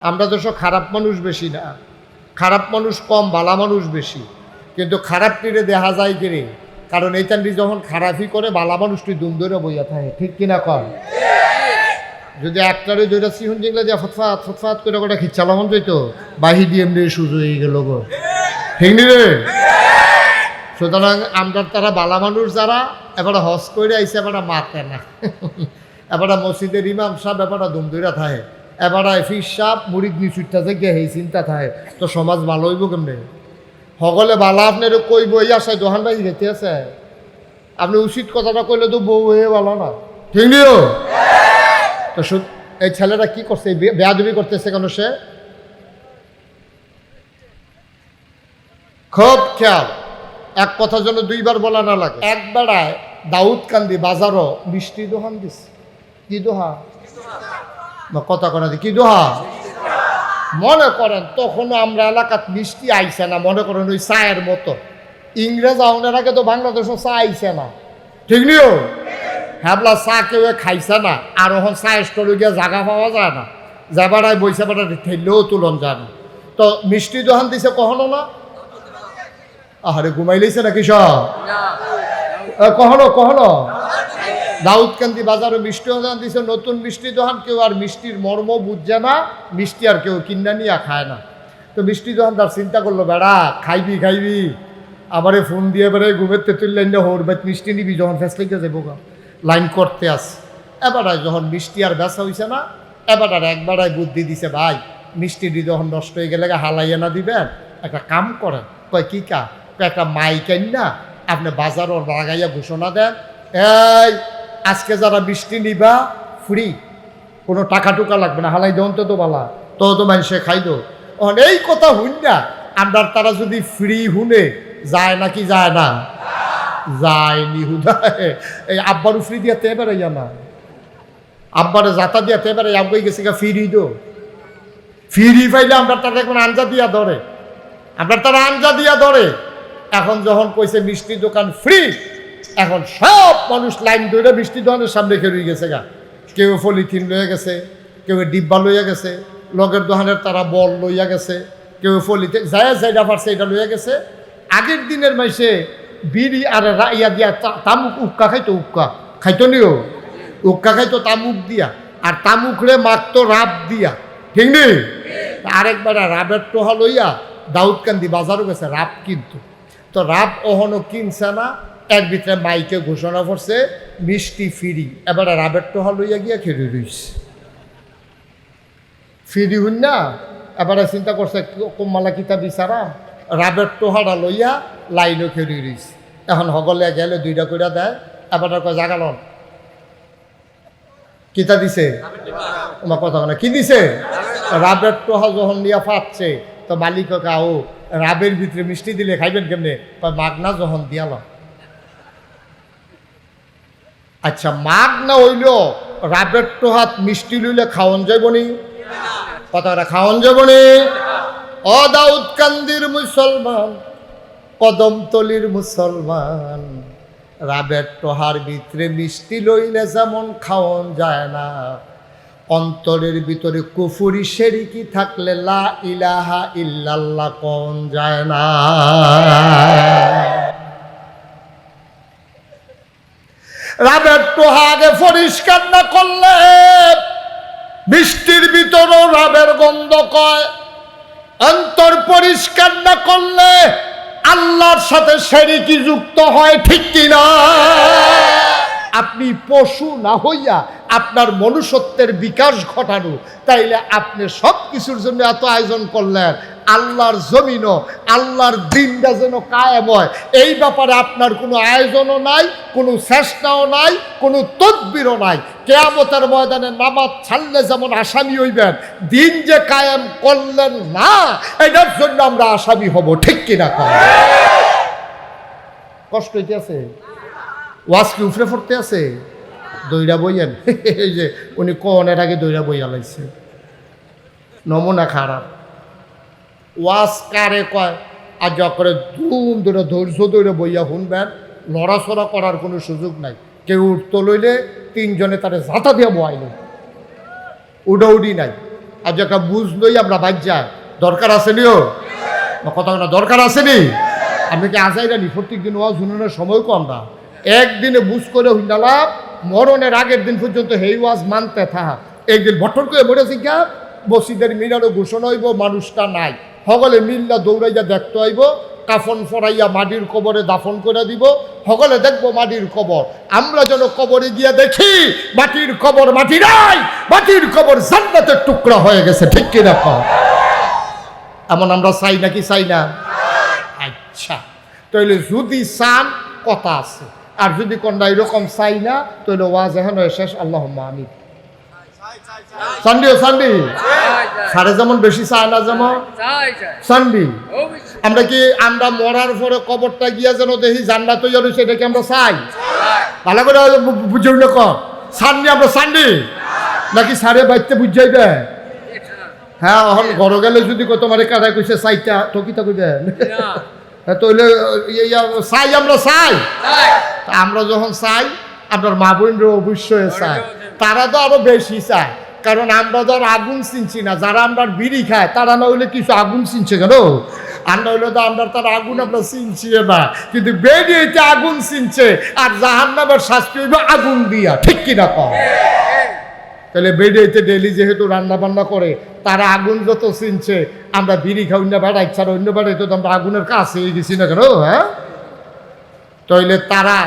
আমরা তো সব খারাপ মানুষ বেশি না, খারাপ মানুষ কম, ভালো মানুষ বেশি। কিন্তু খারাপ টিরে দেখা যায় কিরে, কারণ এই চান্ডি যখন খারাপই করে ভালো মানুষটি দুম ধরে বইয়া থাকে, ঠিক কিনা কর? যদি একটারে দুইটা সিহুন যেগুলো দিয়ে ফতফাত ফতফাত করে গোটা খিচ্ছালামন যাইতো, বাহি দিয়ে এমনি সুযোগ হয়ে গেল গো, ঠিক নি রে? সুতরাং আমরা তারা ভালো মানুষ যারা এবারে হজ করে আইসে, এবারে মাতে না, এবারে মসজিদের ইমাম সাহেব এবারে দুম ধরে থাকে, এবারে ফির সাপ মুড়িদ নিচুরটা থেকে এই চিন্তা থাকে, তো সমাজ ভালো হইব কেমনে? সকলে ভালো আপনার কইব এই আসায় দোহান বাই গেতে আছে, আপনি উচিত কথাটা কইলে তো বউ হয়ে ভালো না, ঠিক নিও? তো এই ছেলেটা কি করছে, বেয়াদবি করতেছে কেন? সে খুব খেয়াল, এক কথার জন্য দুইবার বলা না লাগে। এক বেড়ায় দাউদকান্দি বাজারও মিষ্টি দোহান দিছে। কি দোহা? কথা কনা দি কি দোহা? মনে করেন তখনও আমরা এলাকাত মিষ্টি আইছে না, মনে করেন ওই চায়ের মতো। ইংরেজ আউনের আগে তো বাংলাদেশও চা আইছে না, ঠিক নিও? হ্যাবলা চা কেউ খাইছে না, আর ওখান চা স্টলে গিয়ে জায়গা পাওয়া যায় না, যাবারায় বৈশা বেড়া ঠেললেও তুলন যায় না। তো মিষ্টি দোকান দিছে কখনো না? আহারে ঘুমাই লইছে নাকি সব? কখনো কখনো দাউদকান্দি বাজারে মিষ্টি দোকান দিছে, নতুন মিষ্টি দোকান। কেউ আর মিষ্টির মর্ম বুঝছে না, মিষ্টি আর কেউ কিনা নিয়ে খায় না। তো মিষ্টি দোকানদার চিন্তা করলো, বেড়া খাইবি খাইবি, আবারে ফোন দিয়ে এবারে ঘুমের তেতুল লাইন হোর বাই মিষ্টি নিবি, যখন ফেস লেগে যাবো লাইন করতে আস। এবারে যখন মিষ্টি আর বেচা হইছে না, এবারে একবারাই বুদ্ধি দিছে, ভাই মিষ্টিটি যখন নষ্ট হয়ে গেলে হালাইয়া না দিবেন, একটা কাম করেন। কয় কি কা? একটা মাইক আইন না আপনি বাজারও লাগাইয়া ঘোষণা দেন, এই আজকে যারা মিষ্টি নিবা ফ্রি, কোনো টাকা টুকা লাগবে না, হালাই দেন তো বালা, তো মানুষে খাইল। এই কথা হুন না, আমরা তারা যদি ফ্রি হুনে যায় নাকি যায় না? যায়নি হুদায়। এই আব্বারও ফ্রি দিয়াতে এবারে না, আব্বারে যাতা দিয়াতে এবারে আব্বাই গেছে গা ফ্রি দো, ফ্রি পাইলে আমরা তারা এখন আঞ্জা দিয়া ধরে, আমরা তারা আঞ্জা দিয়া ধরে। এখন যখন কইছে মিষ্টি দোকান ফ্রি, এখন সব মানুষ লাইন ধরে মিষ্টি দোকানের সামনে খেয়ে গেছে গা। কেউ পলিথিন লইয়া গেছে, কেউ ডিব্বা লইয়া গেছে, লগের দোকানের তারা বল লইয়া গেছে, কেউ পলিথিন যায় যাইটা পারছে এটা লইয়া গেছে। আগের দিনের মাইসে বিড়ি আর ইয়া দিয়া তামুক উক্কা খাইতো, উক্কা খাইতো নিও, উক্কা খাইতো তামুক দিয়া, আর তামুকরে মাখতো রাব দিয়া, ঠিক নেই? আরেকবার রাবের টোহা লইয়া দাউদকান্দি বাজারও গেছে রাব কিনতো। তো রাব ওহনো কিনছে না, এর ভিতরে মাইকে ঘোষণা করছে মিষ্টি ফ্রি। এবারে রাবের টোহা লইয়া গিয়া খেলে রইছে ফ্রি হইন না। এবারে চিন্তা করছে কোম্মালা কিতা বিচারা, রাবের টোহাটা লইয়া লাইনও খেলে রইছে। এখন হগলে গেলে দুইটা কইরা দেয়, এবারে কয় জাগালন কিতা দিছে, আমার কথা মানে কি দিছে? রাবের টোহা যখন নিয়ে পাচ্ছে, তো মালিক কাও রাবের ভিতরে মিষ্টি দিলে খাইবেন কেমনে? মাগনা যখন দিয়াল। আচ্ছা মাগনা হইল রাবের টোহাত মিষ্টি লইলে খাওয়ান যাইবনি? কথাটা খাওয়ান যাবনি? ও দাউদকান্দির মুসলমান, কদমতলির মুসলমান, রাবের টোহার ভিতরে মিষ্টি লইলে যেমন খাওয়ান যায় না, অন্তরের ভিতরে কুফুরি শিরকি থাকলে লা ইলাহা ইল্লাল্লাহ কোন যায় না। রাবের টোহা আগে পরিষ্কার না করলে মিষ্টির ভিতরেও রাবের গন্ধ কয়, অন্তর পরিষ্কার না করলে আল্লাহর সাথে শিরকি যুক্ত হয়, ঠিক কিনা? আপনি পশু না হইয়া আপনার মনুষ্যত্বের বিকাশ ঘটানো, তাইলে আপনি সব কিছুর জন্য এত আয়োজন করলেন, আল্লাহর জমিনও আল্লাহর দিনটা যেন কায়েম হয়, এই ব্যাপারে আপনার কোনো আয়োজনও নাই, কোনো চেষ্টাও নাই, কোনো তদবিরও নাই। কিয়ামতের ময়দানে নামাজ ছাড়লে যেমন আসামি হইবেন, দিন যে কায়েম করলেন না, এটার জন্য আমরা আসামি হব, ঠিক কিনা? কষ্ট হইতেছে, ওয়াজ কি উফরে পড়তে আছে? দইরা বইয়েন, এই যে উনি কনের আগে দইরা বইয়া লাইছে, নমুনা খারাপ। ওয়াজ কারে কয় আর যা করে ধুম ধরে ধৈর্য ধরে বইয়া শুনবেন, লড়াচড়া করার কোনো সুযোগ নাই। কেউ উঠতে লইলে তিনজনে তারে জাতা দিয়া বয়াইল, উডাউডি নাই। আর যে একটা বুঝ লই আমরা বাদ যাই, দরকার আসেনিও কথা না, দরকার আসেনি। আপনি কি আজাইরানি প্রত্যেক দিন ওয়াজ শুনানোর সময় কম না, একদিনে বুঝ করে হইনালাম মরণের আগের দিন পর্যন্ত হেই ওয়াজ মানতে থাকা। একদিন বটর করে বলেছি গা মসজিদের মিনারও ঘোষণা হইব মানুষটা নাই, সকলে মিল্লা দৌড়াইয়া দেখতে হইব, কাফন ফরাইয়া মাটির কবরে দাফন করে দিব, সকলে দেখবো মাটির কবর। আমরা যেন কবরে গিয়া দেখি মাটির কবর মাটি নাই, মাটির কবর জান্নাতের টুকরা হয়ে গেছে, ঠিক কিনা কম? এমন আমরা চাই নাকি চাই না? আচ্ছা, তাহলে যদি চান কথা আছে, আর যদি কোনটা এরকম চাই না তাহলে ওয়াজ এখন শেষ। আল্লাহুম্মা আমিন। সান্ডিও সান্ডি সারে যেমন বেশি চায় না যেমন সান্ডি, আমরা কি আমরা মরার পরে কবরটা গিয়া যেন দেখি জান্নাত হইয়া রয়েছে, এটা কি আমরা চাই? ভালো করে বুঝে উঠলে কম সান্ডি, আমরা সান্ডি নাকি সারে বাইতে বুঝাইবে? হ্যাঁ, এখন ঘর গেলে যদি তোমার কাটায় কইছে চাইটা ঠকিতা কইবে তাহলে চাই, আমরা চাই। আমরা যখন চাই আপনার মা বোনরা অবশ্যই চায়, তারা তো আরো বেশি চায়, কারণ আমরা তো আর আগুন চিনছি না। যারা আমরা বিড়ি খায় তারা না হইলে কিছু আগুন চিনছে কেন? আমরা হইলে তো আমরা তার আগুন আমরা চিনছি না, কিন্তু বেরিয়েতে আগুন চিনছে, আর জাহান্নামের শাস্তি হইবে আগুন দিয়া, ঠিক কিনা কম? তাহলে বেরিয়েতে ডেলি যেহেতু রান্না বান্না করে তারা আগুন যত চিনছে, আমরা বিড়ি খাই অন্য বেড়াই ছাড়া অন্য বেড়াইতে তো আমরা আগুনের কাছে গেছি না কেন? হ্যাঁ, তাইলে তারা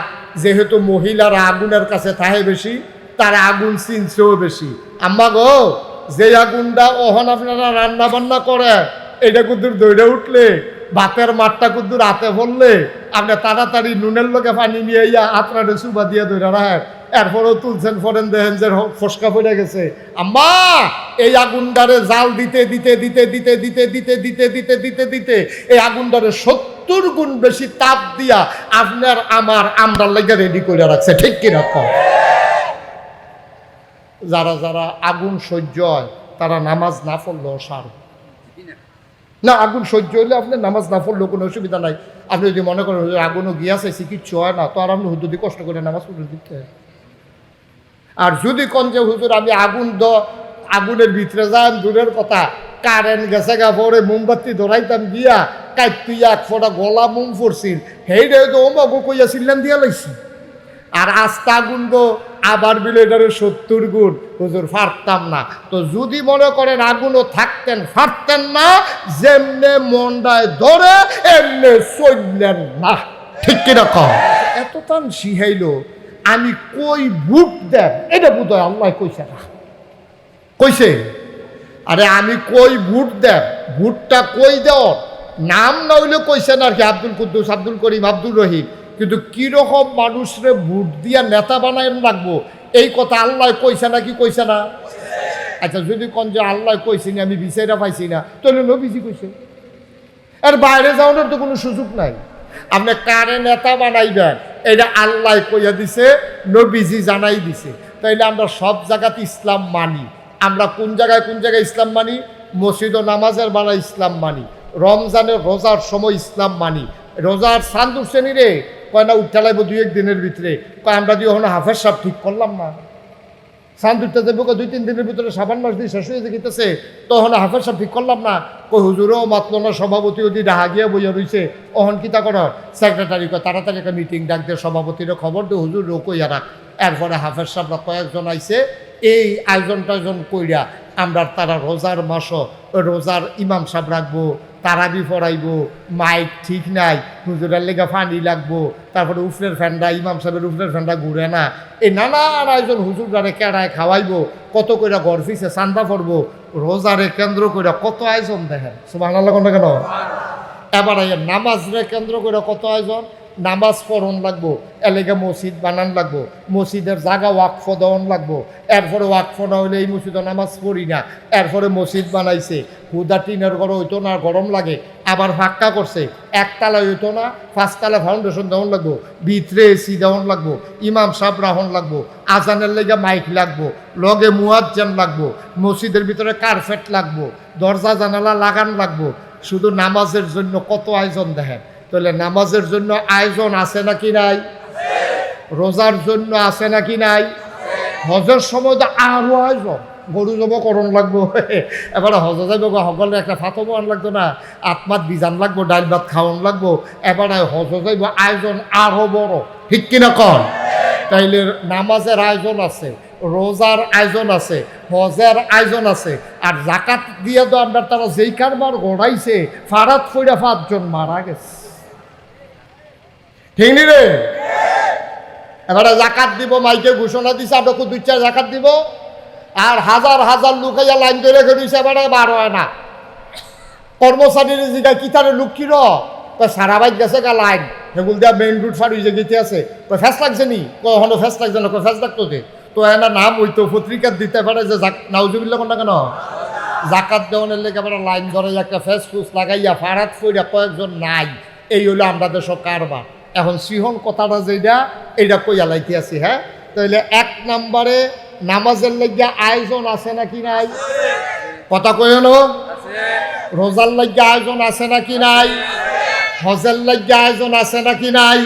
যেহেতু মহিলারা আগুনের কাছে থাকে বেশি, তারা আগুন চিনছেও বেশি। আম্মা গো, যে আগুনটা ওহন আপনারা রান্না বান্না করে এটা কুদ্দুর দৌড়ে উঠলে, ভাতের মাঠটা কুদ্দুর হাতে পড়লে, আপনি তাড়াতাড়ি নুনের লোকে পানি নিয়ে ইয়া আত্রাটা সুবা দিয়ে দৌড়া রাখেন, এরপরেও তুলছেন ফরেন দেখেন যে ফসকা পড়ে গেছে। আম্মা, এই আগুনটারে জাল দিতে দিতে দিতে দিতে দিতে দিতে দিতে দিতে দিতে দিতে এই আগুনটারে 70 গুণ বেশি তাপ দিয়া আপনার আমার আমরার লেগে রেডি করে রাখছে, ঠিক কিনা? যারা যারা আগুন সহ্য হয় তারা নামাজ না পড়লেও সার না। আগুন সহ্য হইলে আপনি নামাজ না পড়লেও কোনো অসুবিধা নাই। আপনি যদি মনে করেন আগুনও গিয়াছে কিচ্ছু হয় না, তো আর আপনি হুজুরি কষ্ট করে নামাজ পড়ে দিতে। আর যদি কোন যে হুজুর আমি আগুনের ভিতরে যান দূরের কথা, কারেন্ট গেছে গা পরে মোমবাতি ধরাইতাম গিয়া কাইতুই এক ফোটা গলা মোম পড়ছিল, হেইটা তো ওমাগো কইয়া সিল্লাম দিয়া লাইছি। আর আস্তা আগুন তো আবার বিলে এটারে 70 গুণ, হুজুর ফারতাম না। তো যদি মনে করেন আগুনও থাকতেন ফারতেন না, যেমনে মন্ডায় ধরে এমনে চললেন না, ঠিক কিনা কম? এত টান শিখাইলো, আমি কই বুট দেন এটা বোধ হয় আল্লাহ কইছে না, কইছে? আরে আমি কই বুট দেন, বুটটা কই দেও নাম না হইলে কইছেন আর কি, আব্দুল কুদ্দুস, আব্দুল করিম, আব্দুল রহিম, কিন্তু কিরকম মানুষরে ভোট দিয়া নেতা বানায় রাখবো এই কথা আল্লাহ কইছে না কি কইছে না? আচ্ছা, যদি কোন যে আল্লাহ কইছে না আমি বিচাইরা পাইছি না, তাহলে নবীজি কইছে। আর বাইরে যাওয়ানোর তো কোনো সুযোগ নাই। আপনি কারে নেতা বানাইবেন এটা আল্লাহ কইয়া দিছে, নবীজি জানাই দিছে। তাইলে আমরা সব জায়গাতে ইসলাম মানি। আমরা কোন জায়গায় ইসলাম মানি? মসজিদ ও নামাজের বেলা ইসলাম মানি, রমজানের রোজার সময় ইসলাম মানি। রোজার চাঁদ উঠছে নি রে, কয় না উঠতে লাগবো 2-1 দিনের ভিতরে, কয় আমরা দিয়ে ওখানে হাফেজ সাহেব ঠিক করলাম না, চাঁদ উঠতে যাবো 2-3 দিনের ভিতরে, সাবান মাস দিয়ে শেষ হয়ে যেতেছে, তখন হাফেজ সাহেব ঠিক করলাম না। কই হুজুরও মাতল না, সভাপতি ওদি ডাহা গিয়া বইয়া রয়েছে, অহন কিতা কর সেক্রেটারি কয় তাড়াতাড়ি একটা মিটিং ডাক দিয়ে সভাপতিরও খবর দিয়ে হুজুর রো কইয়া রাখ। এরপরে হাফেজ সাহেবরা কয়েকজন আইছে, এই আয়োজন টায়োজন কইরা আমরা তারা রোজার মাসও রোজার ইমাম সাহেব রাখবো, তারাবি পড়াইবো, মাইক ঠিক নাই, হুজুরের লেগা ফানি লাগবো, তারপরে উফরের ফ্যান্ডা, ইমাম সাহেবের উফরের ফ্যান্ডা ঘুরে না, এই নানান আয়োজন হুজুরারে কেড়ায় খাওয়াইবো, কত কইরা ঘর ফিসে চান্দা পড়বো, রোজারে কেন্দ্র কইরা কত আয়োজন দেখেন। সুবহানাল্লাহ কোনটা কেন? এবার নামাজরে কেন্দ্র করে কত আয়োজন, নামাজ পড়ন লাগবো, এলাকা মসজিদ বানান লাগবো, মসজিদের জায়গা ওয়াকফ দেওয়ান লাগবো, এরপরে ওয়াকফ না হইলে এই মসজিদে নামাজ পড়ি না, এরপরে মসজিদ বানাইছে, হুদা টিনের ঘরে হইতো না, গরম লাগে, আবার ফাঁকা করছে, একতলা হইতো না, 5 তলা ফাউন্ডেশন দেওয়ান লাগবো, ভিতরে এসি দেওয়ান লাগবো, ইমাম সাহেব রাহন লাগবো, আজানের লেগে মাইক লাগবো, লগে মুয়াজ্জিন লাগবো, মসজিদের ভিতরে কার্পেট লাগবো, দরজা জানালা লাগান লাগবো। শুধু নামাজের জন্য কত আয়োজন দেখেন। তাহলে নামাজের জন্য আয়োজন আছে নাকি নাই? রোজার জন্য আছে নাকি নাই? হজের সময় তো আরো আয়োজন, গরু জব করণ লাগবো, এবারে হজ যাইব সকলে একটা ফাতব আন লাগতো না, আত্মাত বিজান লাগবো, ডাইল ভাত খাওয়ান লাগবো, এবারে হজ যাইব, আয়োজন আরো বড়, ঠিক কিনা কন? তাইলে নামাজের আয়োজন আছে, রোজার আয়োজন আছে, হজের আয়োজন আছে, আর জাকাত দিয়ে তো আমরা তারা যেই কারবার গড়াইছে ফারাত ফইরা 5 জন মারা গেছে, ঠিক নি রে? এবারে জাকাত দিব, মাইকে ঘোষণা দিছে আমরা 2-4 জাকাত দিব, আর হাজার হাজার লোক লাইন ধরে দিছে, এবারে বার হয় না। কর্মচারীর জিগা কি তারে লোক কির সারা বাইক গেছে গা লাইন, সেগুলো দিয়া মেইন রুট ফার হয়ে গেতে আছে, ফেস লাগছে নি, কখনো ফেস লাগছে না, ফেস লাগতো যে তো এনা নাম হইতো পত্রিকার দিতে পারে যে নাউজুবিল্লাহ কোনটা কেন জাকাত দেওয়ানের লেগে আবার লাইন ধরে একটা ফেস ফুস লাগাইয়া ফারাত ফইরা কয়েকজন নাই, এই হলো আমরা দেশ কারবার। এখন সিহন কথাটা যেটা এইটা কইয়া লাইতে আছি। হ্যাঁ, তাহলে 1 নম্বরে নামাজের লাগিয়া আয়োজন আছে নাকি নাই? কথা কইনো। রোজার লাগিয়া আয়োজন আছে নাকি নাই? হজের লাগিয়া আয়োজন আছে নাকি নাই?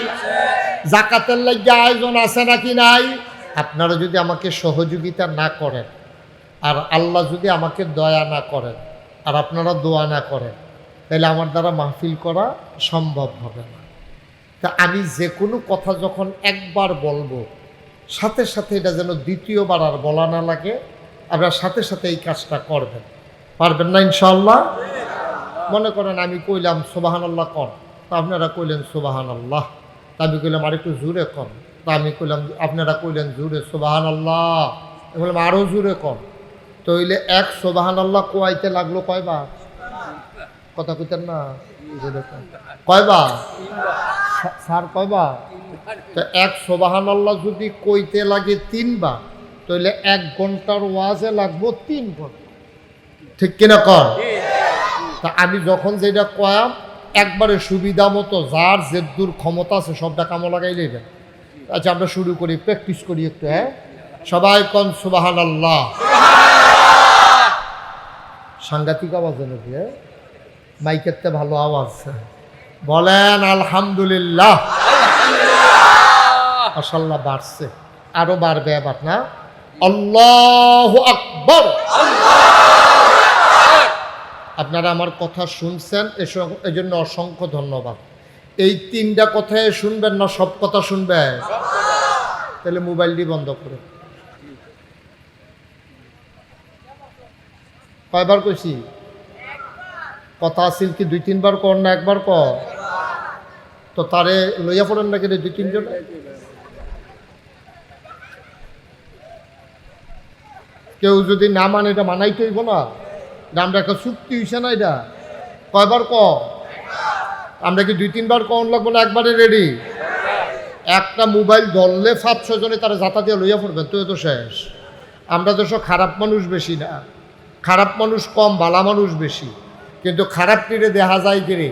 জাকাতের লাগিয়া আয়োজন আছে নাকি নাই? আপনারা যদি আমাকে সহযোগিতা না করেন, আর আল্লাহ যদি আমাকে দয়া না করেন, আর আপনারা দোয়া না করেন, তাহলে আমার দ্বারা মাহফিল করা সম্ভব হবে না। তা আমি যে কোনো কথা যখন একবার বলবো, সাথে সাথে এটা যেন দ্বিতীয়বার আর বলা না লাগে, আপনারা সাথে সাথে এই কাজটা করবেন। পারবেন না ইনশাআল্লাহ? মনে করেন আমি কইলাম সুবহানাল্লাহ কর, তা আপনারা কইলেন সুবহানাল্লাহ, তা আমি কইলাম আর একটু জোরে কর, তা আমি কইলাম, আপনারা কইলেন জোরে সুবহানাল্লাহ, আমি বললাম আরও জোরে কর। তো হইলে 1 সুবহানাল্লাহ কোয়াইতে লাগলো কয়বার? কথা কইতেন না, কয়বার স্যার কয়বার? তো 1 সুবহানাল্লাহ যদি কইতে লাগে 3 বার, তাহলে 1 ঘন্টার ওয়াজে লাগবো 3 ঘন্টা, ঠিক কিনা কর? তা আমি যখন যেটা কয়াম একবারে সুবিধা মতো যার যে দূর ক্ষমতা আছে সবটা কামো লাগাই নেবেন। আচ্ছা আমরা শুরু করি, প্র্যাকটিস করি একটু। হ্যাঁ, সবাই কোন সুবহানাল্লাহ। সাংঘাতিক আওয়াজ নাকি? মাইকেরতে ভালো আওয়াজ, বলেন আলহামদুলিল্লাহ। মাশাআল্লাহ বাড়ছে, আরো বাড়বে এবার না? আল্লাহু আকবার। আপনারা আমার কথা শুনছেন, এজন্য অসংখ্য ধন্যবাদ। এই 3টা কথায় শুনবেন না সব কথা শুনবেন? তাহলে মোবাইলটি বন্ধ করে। কয়বার কইছি? কথা আসিল কি 2-3 বার কর না একবার কর? তো তারে লইয়া পড়েন নাকি 2-3 জন? কেউ যদি না মানে এটা মানাইতে হইব না, আমরা একটা চুক্তি হইছে না এটা? কয়বার ক? আমরা কি 2-3 বার কন লাগবো না একবারে রেডি? একটা মোবাইল ধরলে 5-6 জনে তারা যাতা দিয়ে লইয়া পড়বেন, তো এত শেষ। আমরা তো সব খারাপ মানুষ বেশি না, খারাপ মানুষ কম, ভালো মানুষ বেশি, কিন্তু খারাপ টিরে দেখা যায় কিরে,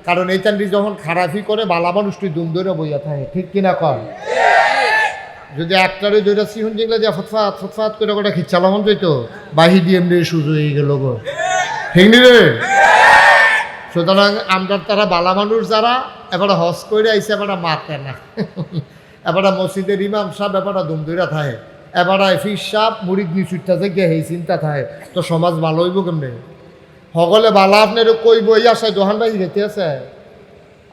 কারণ এই চান্ডি যখন খারাপই করে ভালো মানুষটি দুম ধরে বইয়া থাকে, ঠিক কিনা কর? যদি একটারে 2টা সিহুন যেগুলো দিয়ে ফতফাত ফতফাত করে গোটা খিচ্ছালামন যাইতো, বাহি দিয়ে এমনি সুযোগ হয়ে গেল গো, ঠিক নি রে? সুতরাং আমরা তারা বালা মানুষ যারা এবারে হজ করে আইসে, এবারে মাতে না, এবারে মসজিদের ইমাম সাহেব এবারে দুম ধরে থাকে, এবারে ফির সাহেব মুড়িদ নিচুরটা থেকে এই চিন্তা থাকে, তো সমাজ ভালো হইব কেমনে? সকলে বালা আপনার কইব এই আসায় দোহান বাই যেতে আছে,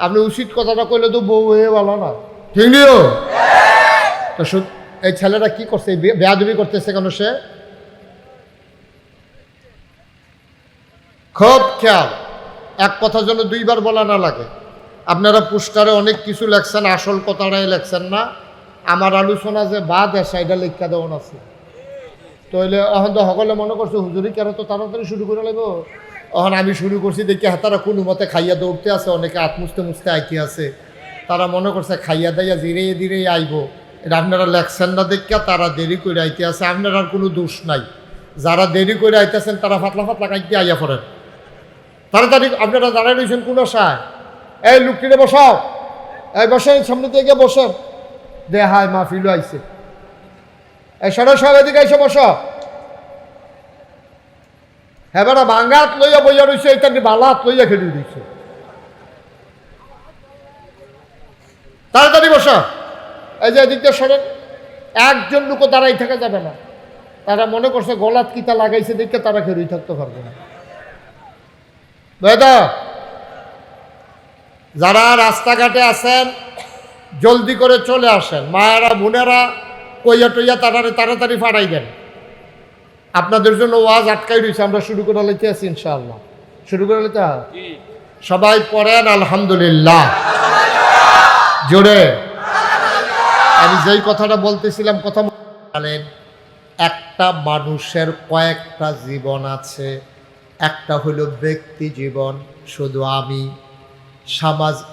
আপনি উচিত কথাটা কইলে তো বউ হয়ে ভালো না, ঠিক নিও? তো এই ছেলেটা কি করছে? বেয়াদবি করতেছে কেন? সে খুব খেয়াল, এক কথা যেন 2 বার বলা না লাগে। আপনারা পোস্টারে অনেক কিছু লেখছেন, আসল কথাটাই লেখছেন না। আমার আলোচনা যে বাদ আসে এটা লেখা দেওয়ান আছে, তো হইলে এখন তো সকলে মনে করছে হুজুরি কেন তো তাড়াতাড়ি শুরু করে লাগবো। এখন আমি শুরু করছি দেখি তারা কোনো মতে খাইয়া দৌড়তে আছে, অনেকে হাত মুছতে মুছতে আইতে আছে, তারা মনে করছে খাইয়া দাইয়া ধীরে ধীরে আইব। এটা আপনারা লেখছেন না দেখিয়া তারা দেরি করে আইতে আছে, আপনার আর কোনো দোষ নাই। যারা দেরি করে আইতেছেন তারা ফাতলা ফাতলা কাইতে আইয়া পড়েন তাড়াতাড়ি। আপনারা দাঁড়াই রয়েছেন কোন আশায়? এই লোকটিরে বসাও, এই বসেন, সামনে দিয়ে গিয়ে বসেন, দে হায় মাহফিলও আইছে, এই সরে সব এদিকে এসে বস। হ্যাঁ বেড়া ভাঙ্গাত লইয়া বইয়া রয়েছে, এইটা বালাত লইয়া খেলে দিচ্ছে, তাড়াতাড়ি বসা। এই যে এদিক দিয়ে সরেন, একজন লোক দাঁড়াই থাকা যাবে না, তারা মনে করছে গলাত কিতা লাগাইছে দেখে তারা খেরুই থাকতে পারবে না। বুঝা, যারা রাস্তাঘাটে আছেন জলদি করে চলে আসেন, মায়েরা বোনেরা কইয়া টইয়া তাড়াতাড়ি ফাটাই দেন। আপনাদের জন্য ওয়াজ আটকাই রয়েছে, আমরা শুরু করে লইতে আছি ইনশাআল্লাহ। শুরু করে লইতে সবাই পড়েন আলহামদুলিল্লাহ জোরে। আমি যেই কথাটা বলতেছিলাম, কথা বলেন, একটা মানুষের কয়েকটা জীবন আছে। একটা হলো ব্যক্তি জীবন, শুধু আমি,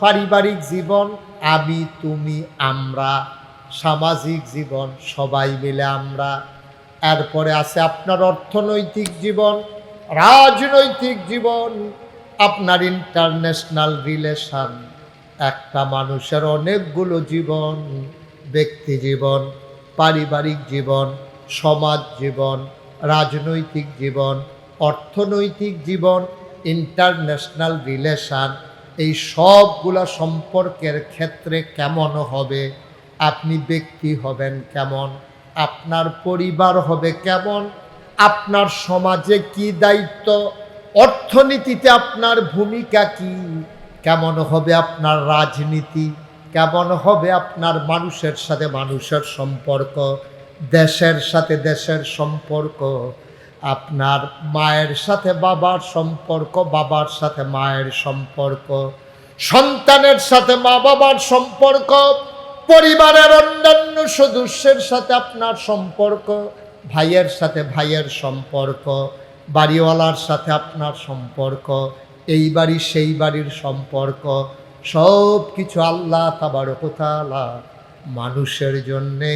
পারিবারিক জীবন আমি তুমি আমরা, সামাজিক জীবন সবাই মিলে আমরা। এরপরে আছে আপনার অর্থনৈতিক জীবন, রাজনৈতিক জীবন, আপনার ইন্টারন্যাশনাল রিলেশন। একটা মানুষের অনেকগুলো জীবন, ব্যক্তি জীবন, পারিবারিক জীবন, সমাজ জীবন, রাজনৈতিক জীবন, অর্থনৈতিক জীবন, ইন্টারন্যাশনাল রিলেশন। এই সবগুলা সম্পর্কের ক্ষেত্রে কেমন হবে, আপনি ব্যক্তি হবেন কেমন, আপনার পরিবার হবে কেমন, আপনার সমাজে কি দায়িত্ব, অর্থনীতিতে আপনার ভূমিকা কি, কেমন হবে আপনার রাজনীতি, কেমন হবে আপনার মানুষের সাথে মানুষের সম্পর্ক, দেশের সাথে দেশের সম্পর্ক, আপনার মায়ের সাথে বাবার সম্পর্ক, বাবার সাথে মায়ের সম্পর্ক, সন্তানের সাথে মা বাবার সম্পর্ক, পরিবারের অন্যান্য সদস্যের সাথে আপনার সম্পর্ক, ভাইয়ের সাথে ভাইয়ের সম্পর্ক, বাড়িওয়ালার সাথে আপনার সম্পর্ক, এই বাড়ি সেই বাড়ির সম্পর্ক, সব কিছু আল্লাহ তাবারক ওয়া তাআলা মানুষের জন্যে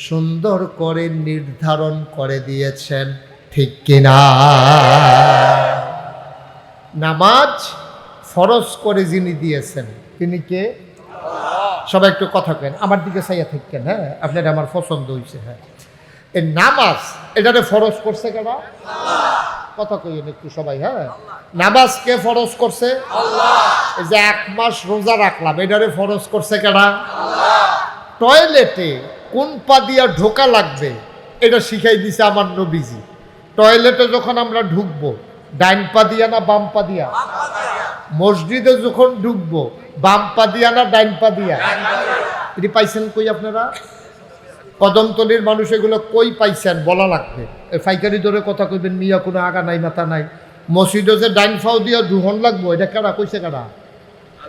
সুন্দর করে নির্ধারণ করে দিয়েছেন, ঠিক কিনা? নামাজ ফরজ করে যিনি দিয়েছেন তিনি কে? সবাই একটু কথা কেন, আমার দিকে চাইয়া থাকেন, হ্যাঁ আপনার আমার পছন্দ হয়েছে। হ্যাঁ, এই নামাজ এটারে ফরজ করছে কেনা? কথা কইেন একটু সবাই। হ্যাঁ, নামাজ কে ফরজ করছে? এই যে 1 মাস রোজা রাখলাম, এটারে ফরজ করছে কেনা? টয়লেটে কোন পা দিয়া ঢোকা লাগবে এটা শিখাই দিছে আমার নবীজি। টয়লেটে যখন আমরা ঢুকবো ডাইন পা দিয়া না বাম পা দিয়া? মসজিদে যখন ঢুকবো বাম পা দিয়া না ডাইন পা দিয়া? এটি পাইছেন কই আপনারা? কদমতলির মানুষ এগুলো কই পাইছেন বলা লাগবে। ফাইকারি ধরে কথা কইবেন, মিয়া কোনো আগা নাই মাথা নাই। মসজিদে যে ডাইন ফাও দিয়া দুহন লাগবো, এটা কারা কইছে? কারা?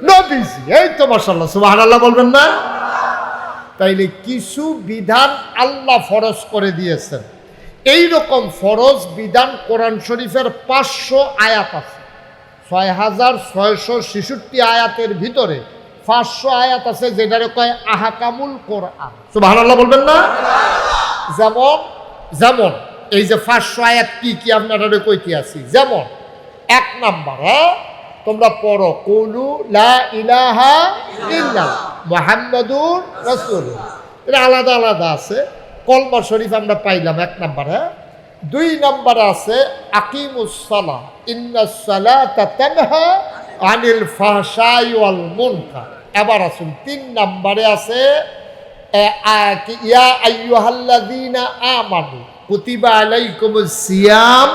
নবীজি। এই তো মাশাআল্লাহ, সুবহানাল্লাহ বলবেন না? তাইলে কিছু বিধান আল্লাহ ফরজ করে দিয়েছেন। এই রকম ফরজ বিধান কোরআন শরীফের 500 আয়াত আছে। 6666 আয়াতের ভিতরে 500 আয়াত আছে যেটারে কয় আহকামুল কোরআন। সুবহানাল্লাহ বলবেন না? যেমন এই যে 500 আয়াত কি কি আপনারা কইতে আছি। যেমন 1 নাম্বার, হ্যাঁ তোমরা পড়ো কুলু লা ইলাহা ইল্লাল্লাহ মুহাম্মাদুর রাসূলুল্লাহ। এটা আলাদা আলাদা আছে। কলমা শরীফ আমরা পাইলাম 1 নাম্বার। হ্যাঁ, 2 নাম্বারে আছে আকিমুস সালাহ ইন্নাস সালাতা তানহা আনিল ফাহশাই ওয়াল মুনকার। এবার আসুন 3 নাম্বারে আছে ইয়া আইয়ুহাল্লাযীনা আমানু কুতিবা আলাইকুমুস সিয়াম